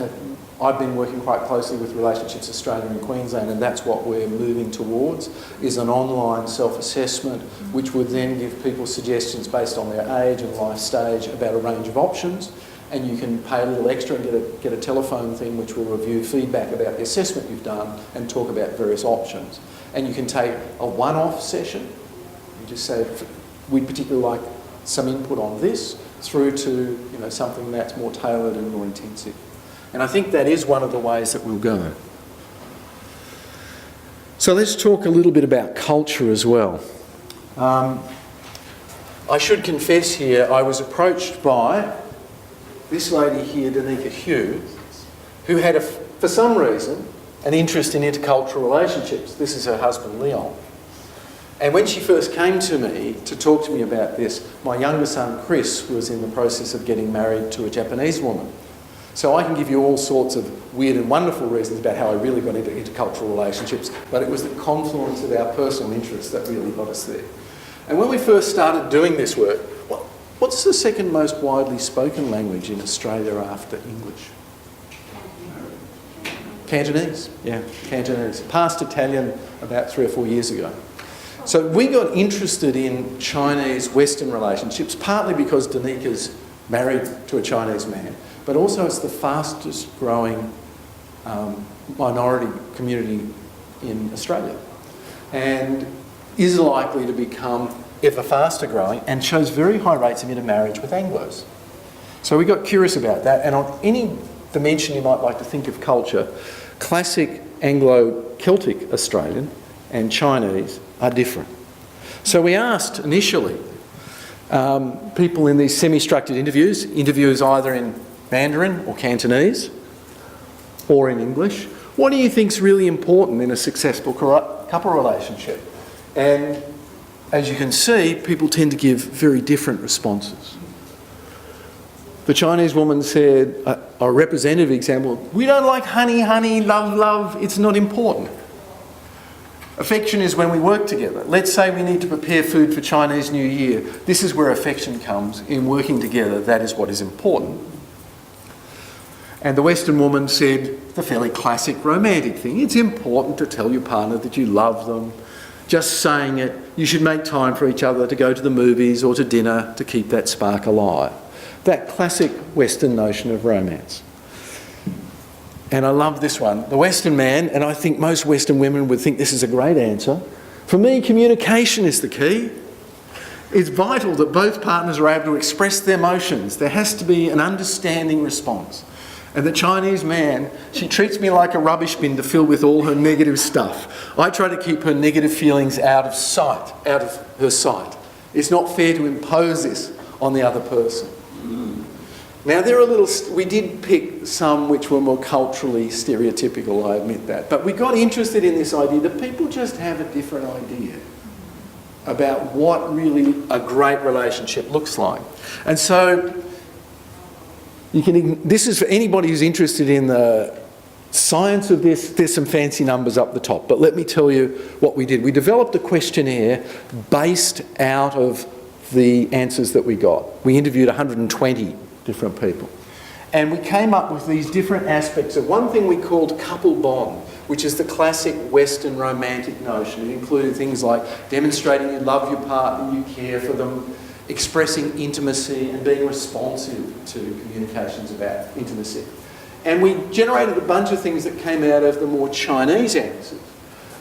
I've been working quite closely with Relationships Australia in Queensland, and that's what we're moving towards, is an online self-assessment which would then give people suggestions based on their age and life stage about a range of options, and you can pay a little extra and get a telephone thing which will review feedback about the assessment you've done and talk about various options. And you can take a one-off session, you just say, we'd particularly like some input on this, through to something that's more tailored and more intensive. And I think that is one of the ways that we'll go. So let's talk a little bit about culture as well. I should confess here, I was approached by this lady here, Danica Hugh, who had, for some reason, an interest in intercultural relationships. This is her husband, Leon. And when she first came to me to talk to me about this, my younger son, Chris, was in the process of getting married to a Japanese woman. So I can give you all sorts of weird and wonderful reasons about how I really got into intercultural relationships, but it was the confluence of our personal interests that really got us there. And when we first started doing this work, what's the second most widely spoken language in Australia after English? Cantonese, yeah, Cantonese. Passed Italian about 3 or 4 years ago. So we got interested in Chinese Western relationships, partly because Danika's married to a Chinese man, but also it's the fastest growing minority community in Australia and is likely to become ever faster growing and shows very high rates of intermarriage with Anglos. So we got curious about that, and on any dimension you might like to think of culture, classic Anglo-Celtic Australian and Chinese are different. So we asked initially people in these semi-structured interviews either in Mandarin or Cantonese or in English, what do you think's really important in a successful couple relationship? And as you can see, people tend to give very different responses. The Chinese woman said, a representative example, we don't like honey, honey, love, love, it's not important. Affection is when we work together. Let's say we need to prepare food for Chinese New Year. This is where affection comes, in working together, that is what is important. And the Western woman said the fairly classic romantic thing. It's important to tell your partner that you love them. Just saying it, you should make time for each other to go to the movies or to dinner to keep that spark alive. That classic Western notion of romance. And I love this one. The Western man, and I think most Western women would think this is a great answer. For me, communication is the key. It's vital that both partners are able to express their emotions. There has to be an understanding response. And the Chinese man, she treats me like a rubbish bin to fill with all her negative stuff. I try to keep her negative feelings out of sight, out of her sight. It's not fair to impose this on the other person. Now, we did pick some which were more culturally stereotypical, I admit that. But we got interested in this idea that people just have a different idea about what really a great relationship looks like. And so, this is for anybody who's interested in the science of this. There's some fancy numbers up the top, but let me tell you what we did. We developed a questionnaire based out of the answers that we got. We interviewed 120 different people. And we came up with these different aspects of one thing we called couple bond, which is the classic Western romantic notion. It included things like demonstrating you love your partner, you care for them, expressing intimacy and being responsive to communications about intimacy. And we generated a bunch of things that came out of the more Chinese answers.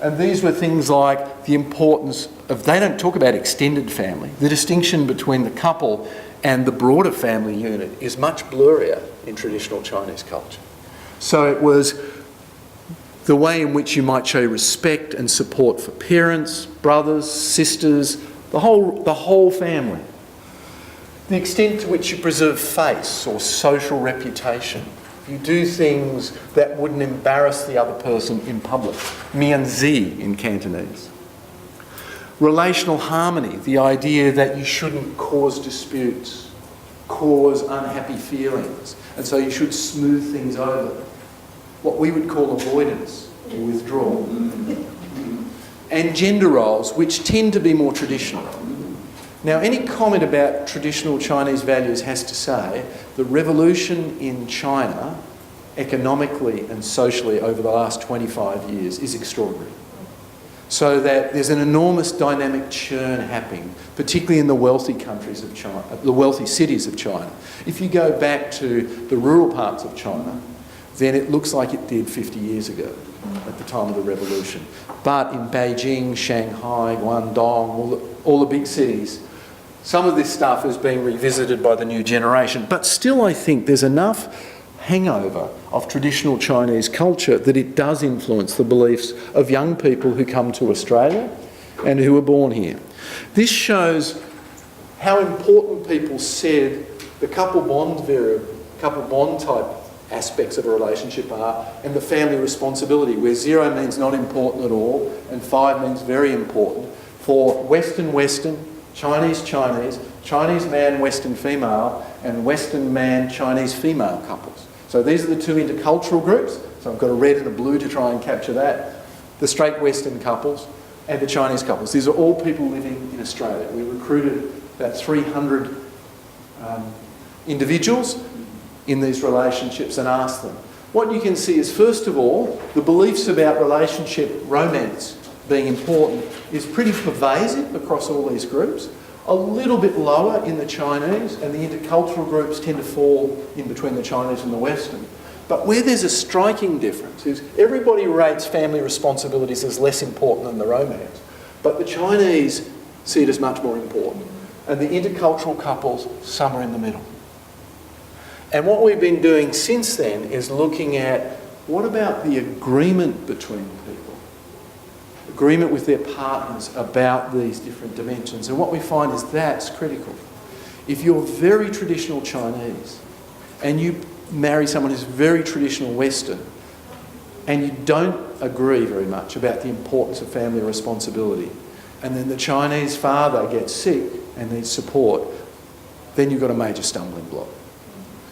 And these were things like the importance of, they don't talk about extended family. The distinction between the couple and the broader family unit is much blurrier in traditional Chinese culture. So it was the way in which you might show respect and support for parents, brothers, sisters, the whole family. The extent to which you preserve face or social reputation. You do things that wouldn't embarrass the other person in public. Mianzi in Cantonese. Relational harmony, the idea that you shouldn't cause disputes, cause unhappy feelings, and so you should smooth things over. What we would call avoidance or withdrawal. And gender roles, which tend to be more traditional. Now, any comment about traditional Chinese values has to say the revolution in China, economically and socially over the last 25 years, is extraordinary. So that there's an enormous dynamic churn happening, particularly in the wealthy countries of China, the wealthy cities of China. If you go back to the rural parts of China, then it looks like it did 50 years ago at the time of the revolution. But in Beijing, Shanghai, Guangdong, all the big cities, some of this stuff is being revisited by the new generation. But still, I think there's enough hangover of traditional Chinese culture that it does influence the beliefs of young people who come to Australia and who are born here. This shows how important people said the couple bond type aspects of a relationship are, and the family responsibility, where 0 means not important at all and 5 means very important, for Western, Chinese, Chinese man, Western female, and Western man, Chinese female couples. So these are the 2 intercultural groups. So I've got a red and a blue to try and capture that. The straight Western couples and the Chinese couples. These are all people living in Australia. We recruited about 300 individuals in these relationships and asked them. What you can see is, first of all, the beliefs about relationship romance being important is pretty pervasive across all these groups. A little bit lower in the Chinese, and the intercultural groups tend to fall in between the Chinese and the Western. But where there's a striking difference is everybody rates family responsibilities as less important than the romance, but the Chinese see it as much more important, and the intercultural couples somewhere in the middle. And what we've been doing since then is looking at what about the agreement between people, agreement with their partners about these different dimensions. And what we find is that's critical. If you're very traditional Chinese and you marry someone who's very traditional Western and you don't agree very much about the importance of family responsibility, and then the Chinese father gets sick and needs support, then you've got a major stumbling block.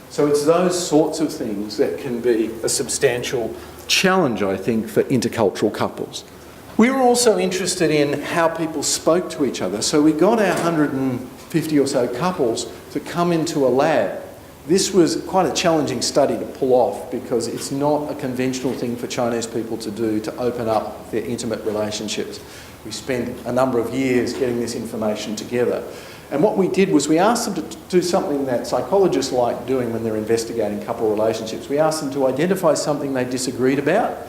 So it's those sorts of things that can be a substantial challenge, I think, for intercultural couples. We were also interested in how people spoke to each other. So we got our 150 or so couples to come into a lab. This was quite a challenging study to pull off because it's not a conventional thing for Chinese people to do, to open up their intimate relationships. We spent a number of years getting this information together. And what we did was we asked them to do something that psychologists like doing when they're investigating couple relationships. We asked them to identify something they disagreed about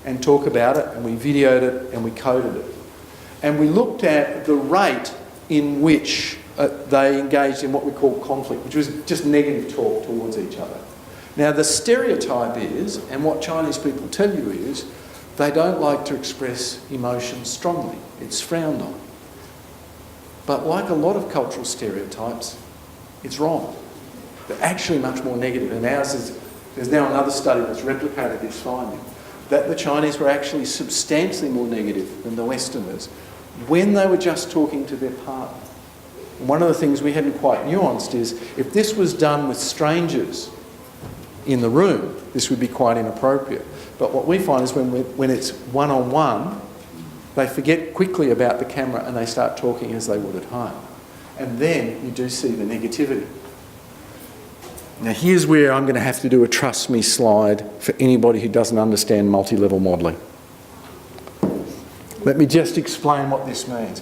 and talk about it, and we videoed it and we coded it. And we looked at the rate in which they engaged in what we call conflict, which was just negative talk towards each other. Now the stereotype is, and what Chinese people tell you is, they don't like to express emotions strongly. It's frowned on. But like a lot of cultural stereotypes, it's wrong. They're actually much more negative. And there's now another study that's replicated this finding, that the Chinese were actually substantially more negative than the Westerners when they were just talking to their partner. And one of the things we hadn't quite nuanced is, if this was done with strangers in the room, this would be quite inappropriate. But what we find is when it's one-on-one, they forget quickly about the camera and they start talking as they would at home. And then you do see the negativity. Now here's where I'm going to have to do a trust me slide for anybody who doesn't understand multi-level modelling. Let me just explain what this means.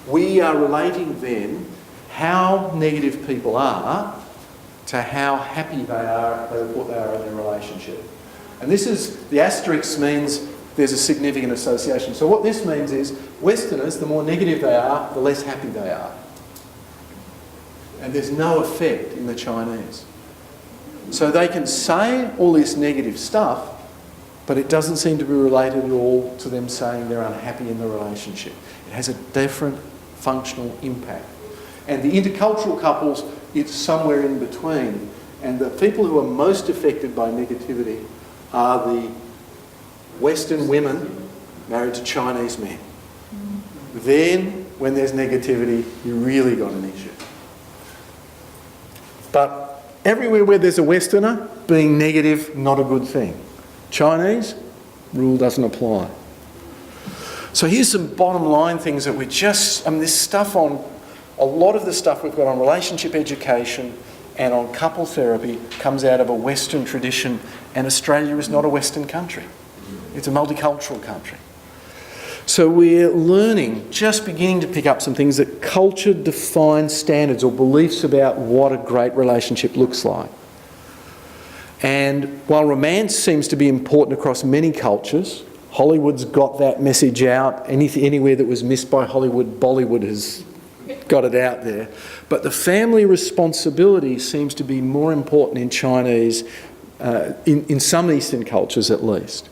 We are relating then how negative people are to how happy they are what they are in their relationship. And this is, the asterisk means there's a significant association. So what this means is, Westerners, the more negative they are, the less happy they are. And there's no effect in the Chinese. So they can say all this negative stuff, but it doesn't seem to be related at all to them saying they're unhappy in the relationship. It has a different functional impact. And the intercultural couples, it's somewhere in between. And the people who are most affected by negativity are the Western women married to Chinese men. Then, when there's negativity, you really got an issue. But everywhere where there's a Westerner, being negative, not a good thing. Chinese, rule doesn't apply. So here's some bottom line things that we just, this stuff on, a lot of the stuff we've got on relationship education and on couple therapy comes out of a Western tradition, and Australia is not a Western country. It's a multicultural country. So we're learning, just beginning to pick up some things that culture defines standards or beliefs about what a great relationship looks like. And while romance seems to be important across many cultures, Hollywood's got that message out. Anywhere that was missed by Hollywood, Bollywood has got it out there. But the family responsibility seems to be more important in Chinese, in some Eastern cultures at least.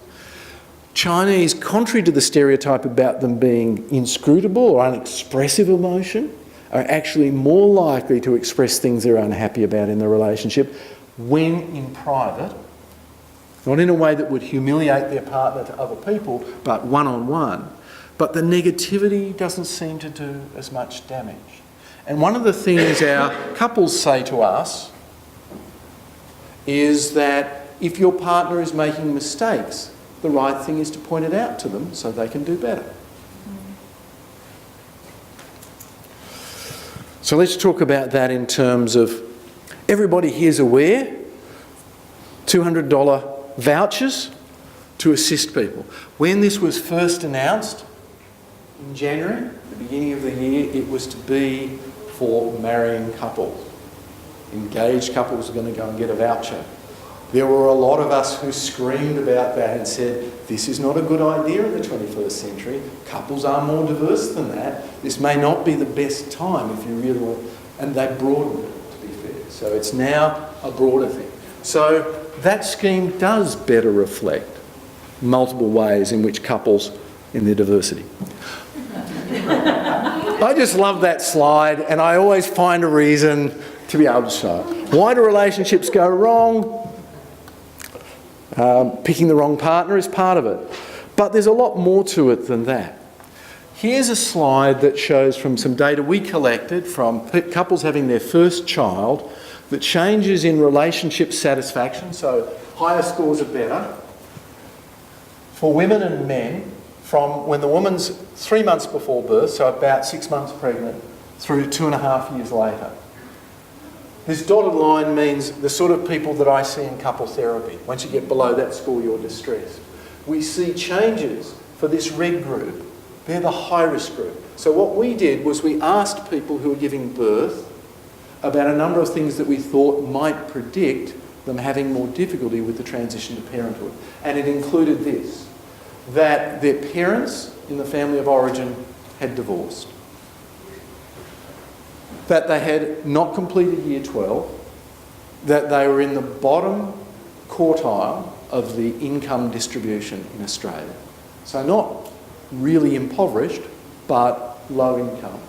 Chinese, contrary to the stereotype about them being inscrutable or unexpressive emotion, are actually more likely to express things they're unhappy about in the relationship when in private Not in a way that would humiliate their partner to other people, but one-on-one. But the negativity doesn't seem to do as much damage. And one of the things our couples say to us is that if your partner is making mistakes, the right thing is to point it out to them so they can do better. So let's talk about that in terms of everybody here's aware, $200 vouchers to assist people. When this was first announced in January, the beginning of the year, it was to be for marrying couples. Engaged couples are going to go and get a voucher. There were a lot of us who screamed about that and said, this is not a good idea in the 21st century. Couples are more diverse than that. This may not be the best time if you really want. And they broadened it, to be fair. So it's now a broader thing. So that scheme does better reflect multiple ways in which couples in their diversity. I just love that slide, and I always find a reason to be able to show it. Why do relationships go wrong? Picking the wrong partner is part of it. But there's a lot more to it than that. Here's a slide that shows from some data we collected from couples having their first child, the changes in relationship satisfaction, so higher scores are better, for women and men from when the woman's 3 months before birth, so about 6 months pregnant, through 2.5 years later. This dotted line means the sort of people that I see in couple therapy. Once you get below that score, you're distressed. We see changes for this red group. They're the high-risk group. So what we did was we asked people who were giving birth about a number of things that we thought might predict them having more difficulty with the transition to parenthood. And it included this, that their parents in the family of origin had divorced, that they had not completed year 12, that they were in the bottom quartile of the income distribution in Australia. So not really impoverished, but low income.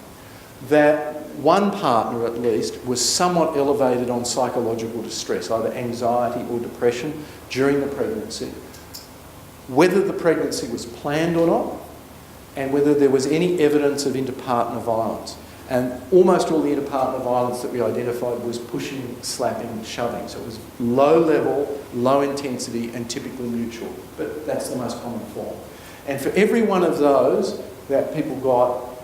That one partner at least was somewhat elevated on psychological distress, either anxiety or depression during the pregnancy. Whether the pregnancy was planned or not, and whether there was any evidence of inter-partner violence. And almost all the inter-partner violence that we identified was pushing, slapping, shoving. So it was low level, low intensity, and typically mutual. But that's the most common form. And for every one of those that people got,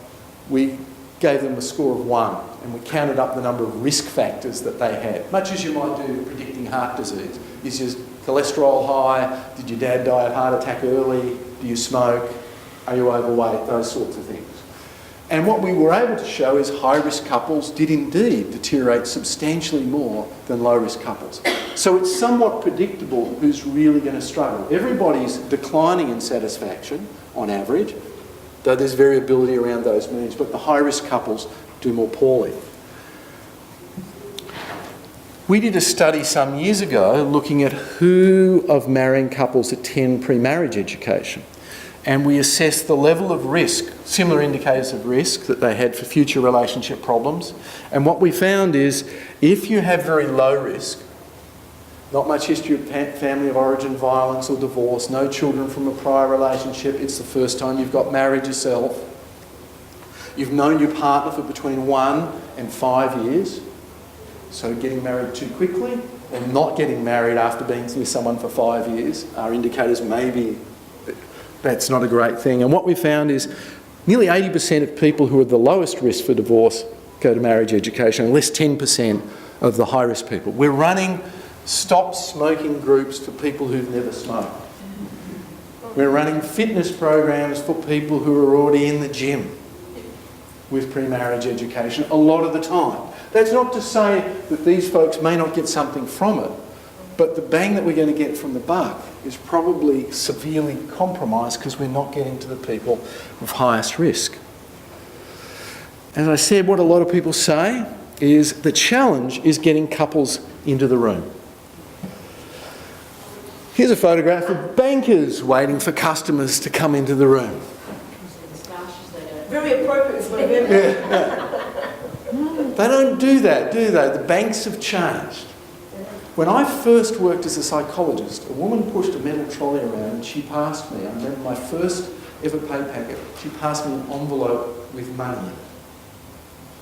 we gave them a score of 1, and we counted up the number of risk factors that they had. Much as you might do predicting heart disease. Is your cholesterol high? Did your dad die of heart attack early? Do you smoke? Are you overweight? Those sorts of things. And what we were able to show is high-risk couples did indeed deteriorate substantially more than low-risk couples. So it's somewhat predictable who's really going to struggle. Everybody's declining in satisfaction on average, though there's variability around those means, but the high-risk couples do more poorly. We did a study some years ago looking at who of marrying couples attend pre-marriage education. And we assessed the level of risk, similar indicators of risk that they had for future relationship problems. And what we found is if you have very low risk, not much history of family of origin violence or divorce, no children from a prior relationship, it's the first time you've got married yourself, you've known your partner for between 1 and 5 years, so getting married too quickly or not getting married after being with someone for 5 years are indicators maybe that's not a great thing. And what we found is nearly 80% of people who are the lowest risk for divorce go to marriage education, and less 10% of the high-risk people. We're running stop smoking groups for people who've never smoked. We're running fitness programs for people who are already in the gym with pre-marriage education a lot of the time. That's not to say that these folks may not get something from it, but the bang that we're going to get from the buck is probably severely compromised because we're not getting to the people of highest risk. As I said, what a lot of people say is the challenge is getting couples into the room. Here's a photograph of bankers waiting for customers to come into the room. Very appropriate for women. Yeah. They don't do that, do they? The banks have changed. When I first worked as a psychologist, a woman pushed a metal trolley around and she passed me. I remember my first ever pay packet. She passed me an envelope with money in it.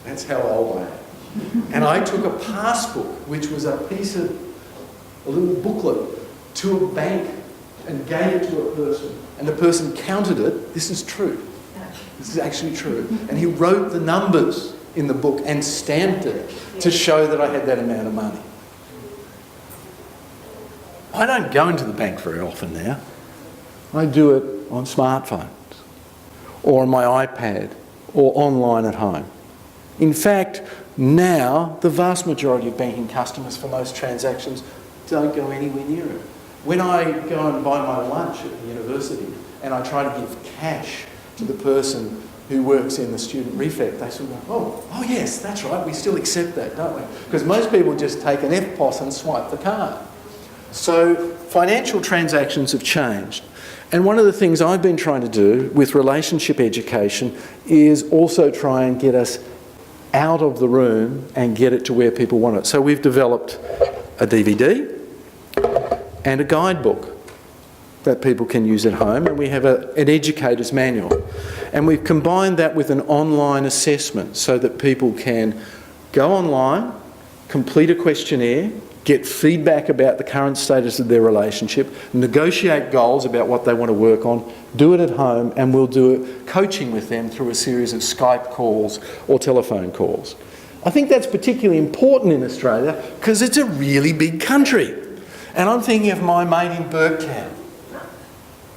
That's how old I am. And I took a passbook, which was a little booklet, to a bank and gave it to a person. And the person counted it. This is true. This is actually true. And he wrote the numbers in the book and stamped it to show that I had that amount of money. I don't go into the bank very often now. I do it on smartphones or on my iPad or online at home. In fact, now the vast majority of banking customers for most transactions don't go anywhere near it. When I go and buy my lunch at the university and I try to give cash to the person who works in the student refect, they sort of go, oh yes, that's right, we still accept that, don't we? Because most people just take an FPOS and swipe the card. So financial transactions have changed. And one of the things I've been trying to do with relationship education is also try and get us out of the room and get it to where people want it. So we've developed a DVD and a guidebook that people can use at home, and we have an educator's manual. And we've combined that with an online assessment so that people can go online, complete a questionnaire, get feedback about the current status of their relationship, negotiate goals about what they want to work on, do it at home, and we'll do coaching with them through a series of Skype calls or telephone calls. I think that's particularly important in Australia because it's a really big country. And I'm thinking of my mate in Burketown.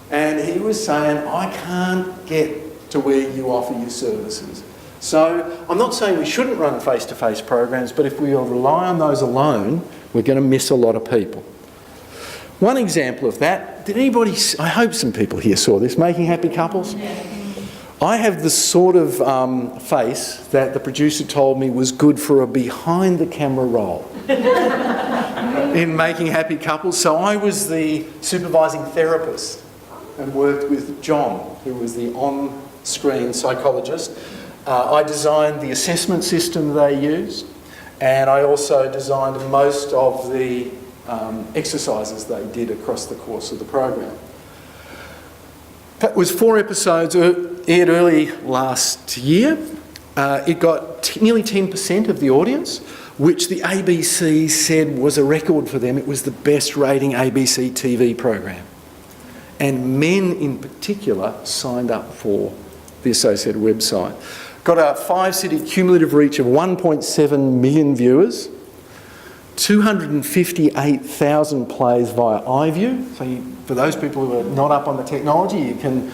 And he was saying, I can't get to where you offer your services. So I'm not saying we shouldn't run face-to-face programs, but if we rely on those alone, we're going to miss a lot of people. One example of that, did anybody, I hope some people here saw this, Making Happy Couples? I have the sort of face that the producer told me was good for a behind-the-camera role in Making Happy Couples. So I was the supervising therapist and worked with John, who was the on-screen psychologist. I designed the assessment system they used, and I also designed most of the exercises they did across the course of the program. That was 4 episodes, aired early last year. It got nearly 10% of the audience, which the ABC said was a record for them. It was the best rating ABC TV program. And men in particular signed up for the associated website. Got a 5-city cumulative reach of 1.7 million viewers, 258,000 plays via iView. So for those people who are not up on the technology, you can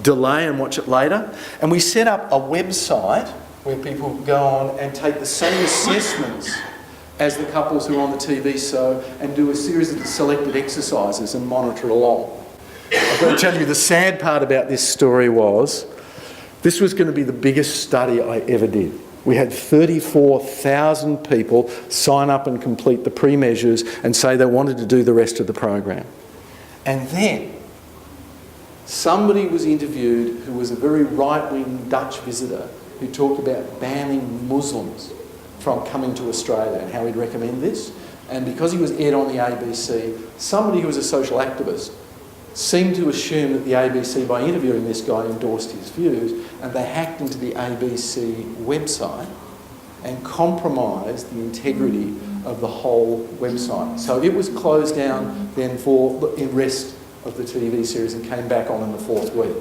delay and watch it later. And we set up a website where people go on and take the same assessments as the couples who are on the TV show and do a series of selected exercises and monitor along. I've got to tell you, the sad part about this story was this was going to be the biggest study I ever did. We had 34,000 people sign up and complete the pre-measures and say they wanted to do the rest of the program. And then somebody was interviewed who was a very right-wing Dutch visitor who talked about banning Muslims from coming to Australia and how he'd recommend this. And because he was aired on the ABC, somebody who was a social activist seemed to assume that the ABC, by interviewing this guy, endorsed his views, and they hacked into the ABC website and compromised the integrity of the whole website. So it was closed down then for the rest of the TV series and came back on in the 4th week.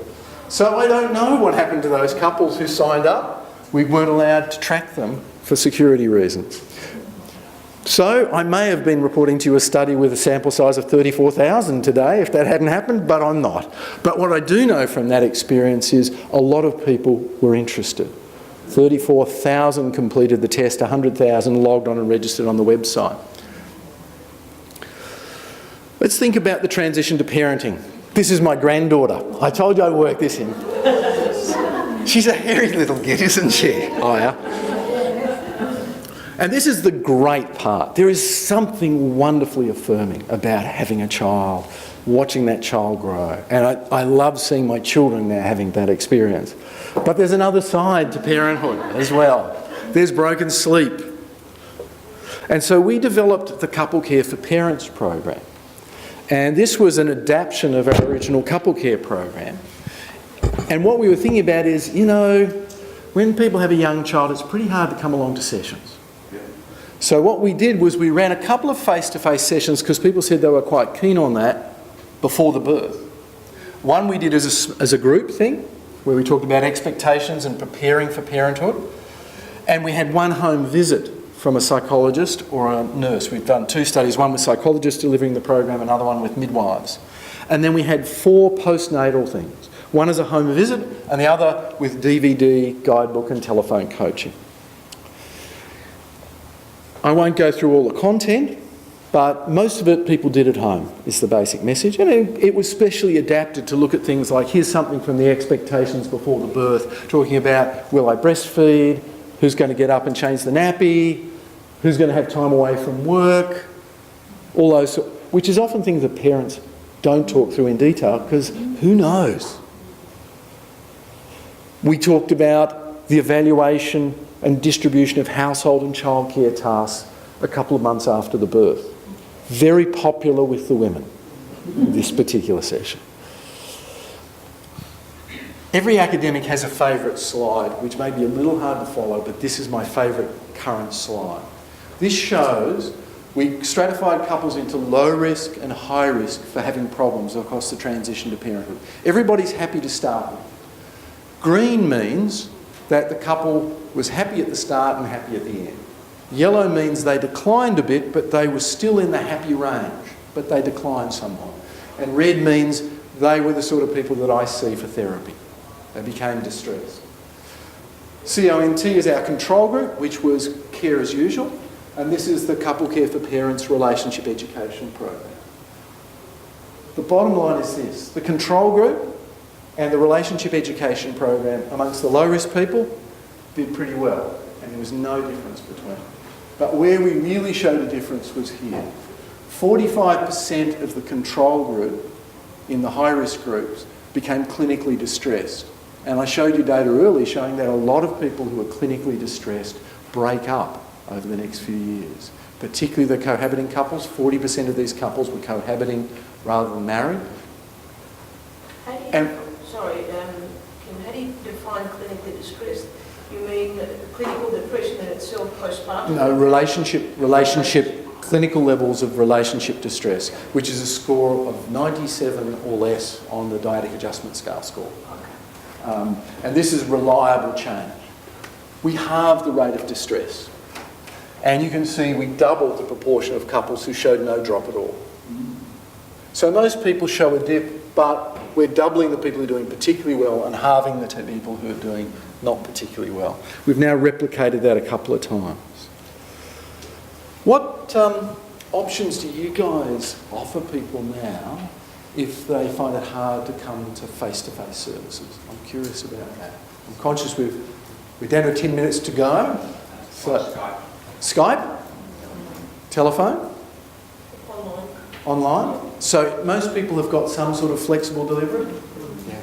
So I don't know what happened to those couples who signed up. We weren't allowed to track them for security reasons. So I may have been reporting to you a study with a sample size of 34,000 today if that hadn't happened, but I'm not. But what I do know from that experience is a lot of people were interested. 34,000 completed the test, 100,000 logged on and registered on the website. Let's think about the transition to parenting. This is my granddaughter. I told you I'd work this in. She's a hairy little git, isn't she, Aya? And this is the great part. There is something wonderfully affirming about having a child, watching that child grow. And I love seeing my children now having that experience. But there's another side to parenthood as well. There's broken sleep. And so we developed the Couple Care for Parents program. And this was an adaptation of our original Couple Care program. And what we were thinking about is, you know, when people have a young child, it's pretty hard to come along to sessions. So what we did was we ran a couple of face-to-face sessions because people said they were quite keen on that before the birth. One we did as a group thing, where we talked about expectations and preparing for parenthood. And we had one home visit from a psychologist or a nurse. We've done 2 studies, one with psychologists delivering the program, another one with midwives. And then we had 4 postnatal things. One as a home visit and the other with DVD, guidebook and telephone coaching. I won't go through all the content, but most of it people did at home, is the basic message. And it was specially adapted to look at things like, here's something from the expectations before the birth, talking about, will I breastfeed? Who's going to get up and change the nappy? Who's going to have time away from work? All those, which is often things that parents don't talk through in detail because who knows? We talked about the evaluation and distribution of household and childcare tasks a couple of months after the birth. Very popular with the women, this particular session. Every academic has a favourite slide, which may be a little hard to follow, but this is my favourite current slide. This shows we stratified couples into low risk and high risk for having problems across the transition to parenthood. Everybody's happy to start with. Green means that the couple was happy at the start and happy at the end. Yellow means they declined a bit, but they were still in the happy range, but they declined somewhat. And red means they were the sort of people that I see for therapy. They became distressed. CONT is our control group, which was care as usual, and this is the Couple Care for Parents relationship education program. The bottom line is this: the control group and the relationship education program amongst the low-risk people did pretty well, and there was no difference between them. But where we really showed a difference was here. 45% of the control group in the high-risk groups became clinically distressed. And I showed you data earlier showing that a lot of people who are clinically distressed break up over the next few years. Particularly the cohabiting couples. 40% of these couples were cohabiting rather than married. Kim, how do you define clinically distressed? You mean clinical depression in itself postpartum? No, clinical levels of relationship distress, which is a score of 97 or less on the dyadic adjustment scale score. And this is reliable change. We halved the rate of distress. And you can see we doubled the proportion of couples who showed no drop at all. So most people show a dip, but we're doubling the people who are doing particularly well and halving the people who are doing not particularly well. We've now replicated that a couple of times. What options do you guys offer people now if they find it hard to come to face-to-face services? I'm curious about that. I'm conscious we're down to 10 minutes to go. So, Skype? Telephone? Online? So most people have got some sort of flexible delivery? Yeah.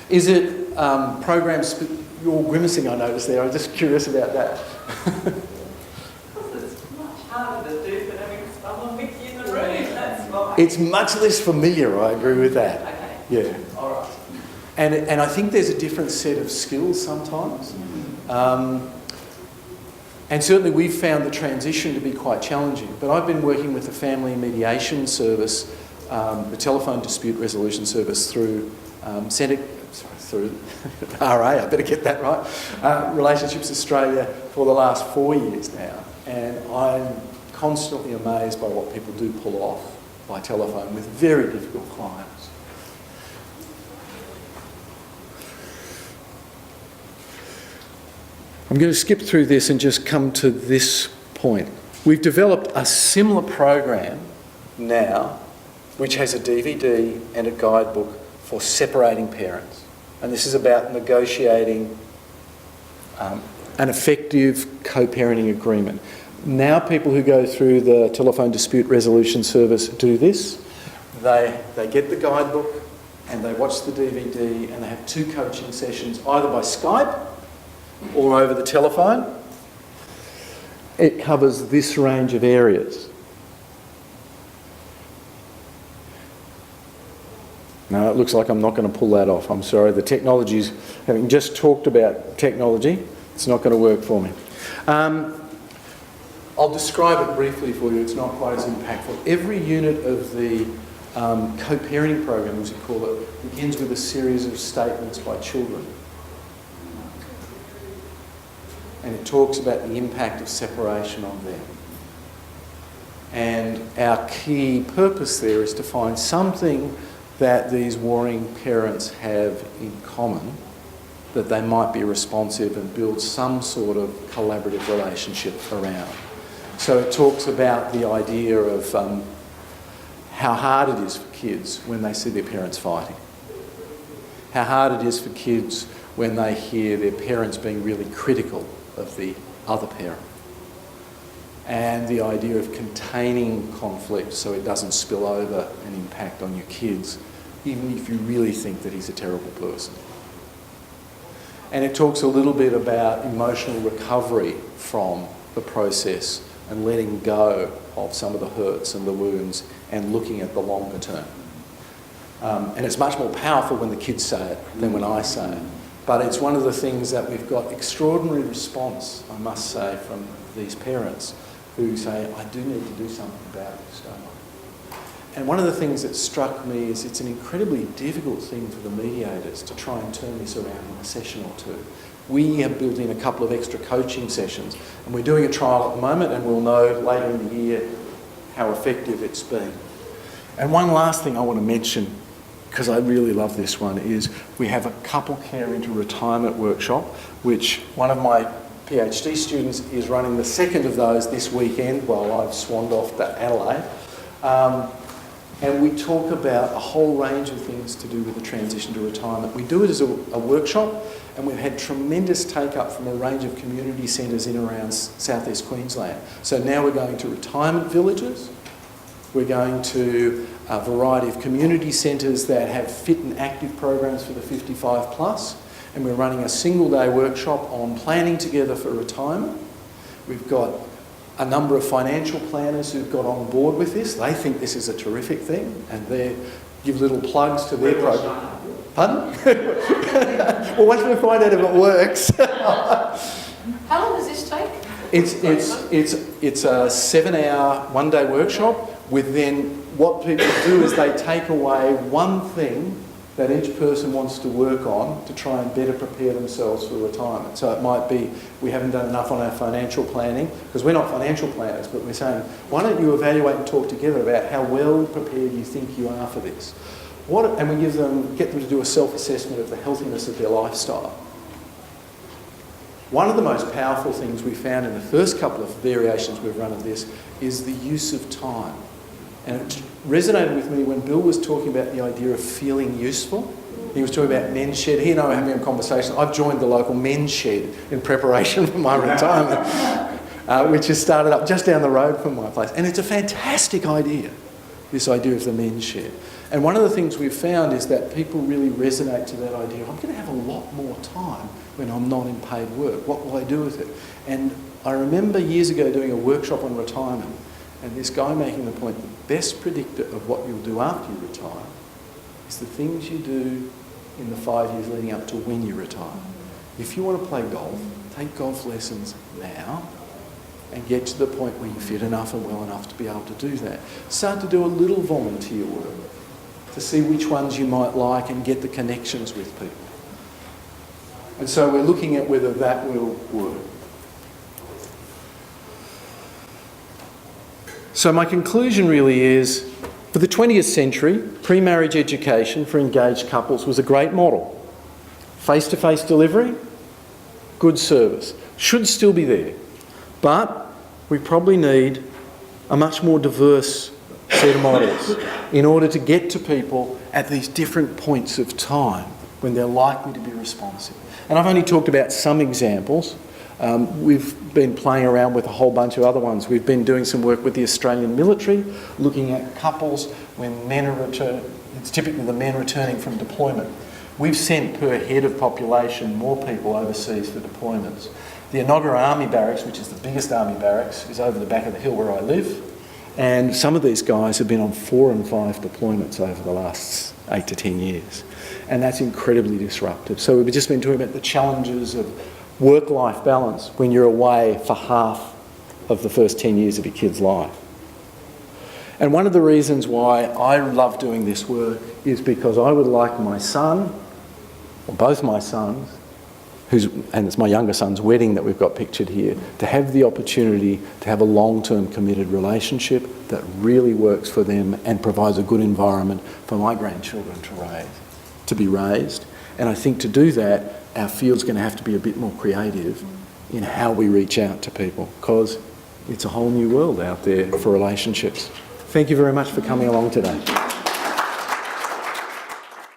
Is it programs... You're grimacing, I noticed there. I'm just curious about that. It's much harder to do than having someone with you in the room. That's why. It's much less familiar, I agree with that. Okay. Yeah. All right. And I think there's a different set of skills sometimes. And certainly we've found the transition to be quite challenging. But I've been working with the Family Mediation Service, the Telephone Dispute Resolution Service through through RA, I better get that right, Relationships Australia for the last 4 years now. And I'm constantly amazed by what people do pull off by telephone with very difficult clients. I'm going to skip through this and just come to this point. We've developed a similar program now, which has a DVD and a guidebook for separating parents. And this is about negotiating an effective co-parenting agreement. Now people who go through the Telephone Dispute Resolution Service do this. They get the guidebook and they watch the DVD and they have 2 coaching sessions, either by Skype or over the telephone. it covers this range of areas. No, it looks like I'm not going to pull that off. I'm sorry. The technology's, having just talked about technology, it's not going to work for me. I'll describe it briefly for you. It's not quite as impactful. Every unit of the co-parenting program, as we call it, begins with a series of statements by children. And it talks about the impact of separation on them. And our key purpose there is to find something that these warring parents have in common, that they might be responsive and build some sort of collaborative relationship around. So it talks about the idea of how hard it is for kids when they see their parents fighting. How hard it is for kids when they hear their parents being really critical of the other parent. And the idea of containing conflict so it doesn't spill over and impact on your kids, even if you really think that he's a terrible person. And it talks a little bit about emotional recovery from the process and letting go of some of the hurts and the wounds and looking at the longer term. And it's much more powerful when the kids say it than when I say it. But it's one of the things that we've got extraordinary response, I must say, from these parents who say, I do need to do something about this, don't I? And one of the things that struck me is it's an incredibly difficult thing for the mediators to try and turn this around in a session or two. We have built in a couple of extra coaching sessions, and we're doing a trial at the moment, and we'll know later in the year how effective it's been. And one last thing I want to mention, because I really love this one, is we have a couple care into retirement workshop, which one of my PhD students is running the second of those this weekend while I've swanned off to Adelaide. And we talk about a whole range of things to do with the transition to retirement. We do it as a workshop, and we've had tremendous take-up from a range of community centres in around southeast Queensland. So now we're going to retirement villages. We're going to a variety of community centres that have fit and active programs for the 55 plus. And we're running a single-day workshop on planning together for retirement. We've got a number of financial planners who've got on board with this. They think this is a terrific thing, and they give little plugs to their program. Pardon? Well, once we find out if it works. How long does this take? It's a 7-hour, one-day workshop with then what people do is they take away one thing that each person wants to work on to try and better prepare themselves for retirement. So it might be, we haven't done enough on our financial planning, because we're not financial planners, but we're saying, why don't you evaluate and talk together about how well prepared you think you are for this? And we get them to do a self-assessment of the healthiness of their lifestyle. One of the most powerful things we found in the first couple of variations we've run of this is the use of time. And it resonated with me when Bill was talking about the idea of feeling useful. He was talking about men's shed. He and I were having a conversation. I've joined the local men's shed in preparation for my retirement, which has started up just down the road from my place. And it's a fantastic idea, this idea of the men's shed. And one of the things we've found is that people really resonate to that idea. I'm going to have a lot more time when I'm not in paid work. What will I do with it? And I remember years ago doing a workshop on retirement, and this guy making the point, the best predictor of what you'll do after you retire is the things you do in the 5 years leading up to when you retire. If you want to play golf, take golf lessons now and get to the point where you're fit enough and well enough to be able to do that. Start to do a little volunteer work to see which ones you might like and get the connections with people. And so we're looking at whether that will work. So my conclusion really is, for the 20th century, pre-marriage education for engaged couples was a great model. Face-to-face delivery, good service. Should still be there. But we probably need a much more diverse set of models in order to get to people at these different points of time when they're likely to be responsive. And I've only talked about some examples. We've been playing around with a whole bunch of other ones. We've been doing some work with the Australian military, looking at couples when men are it's typically the men returning from deployment, We've sent per head of population more people overseas for deployments. The Enoggera Army Barracks, which is the biggest army barracks, is over the back of the hill where I live. And some of these guys have been on 4 and 5 deployments over the last 8 to 10 years. And that's incredibly disruptive. So we've just been talking about the challenges of work-life balance when you're away for half of the first 10 years of your kid's life. And one of the reasons why I love doing this work is because I would like my son, or both my sons, and it's my younger son's wedding that we've got pictured here, to have the opportunity to have a long-term committed relationship that really works for them and provides a good environment for my grandchildren to be raised. And I think to do that, our field's going to have to be a bit more creative in how we reach out to people, because it's a whole new world out there for relationships. Thank you very much for coming along today.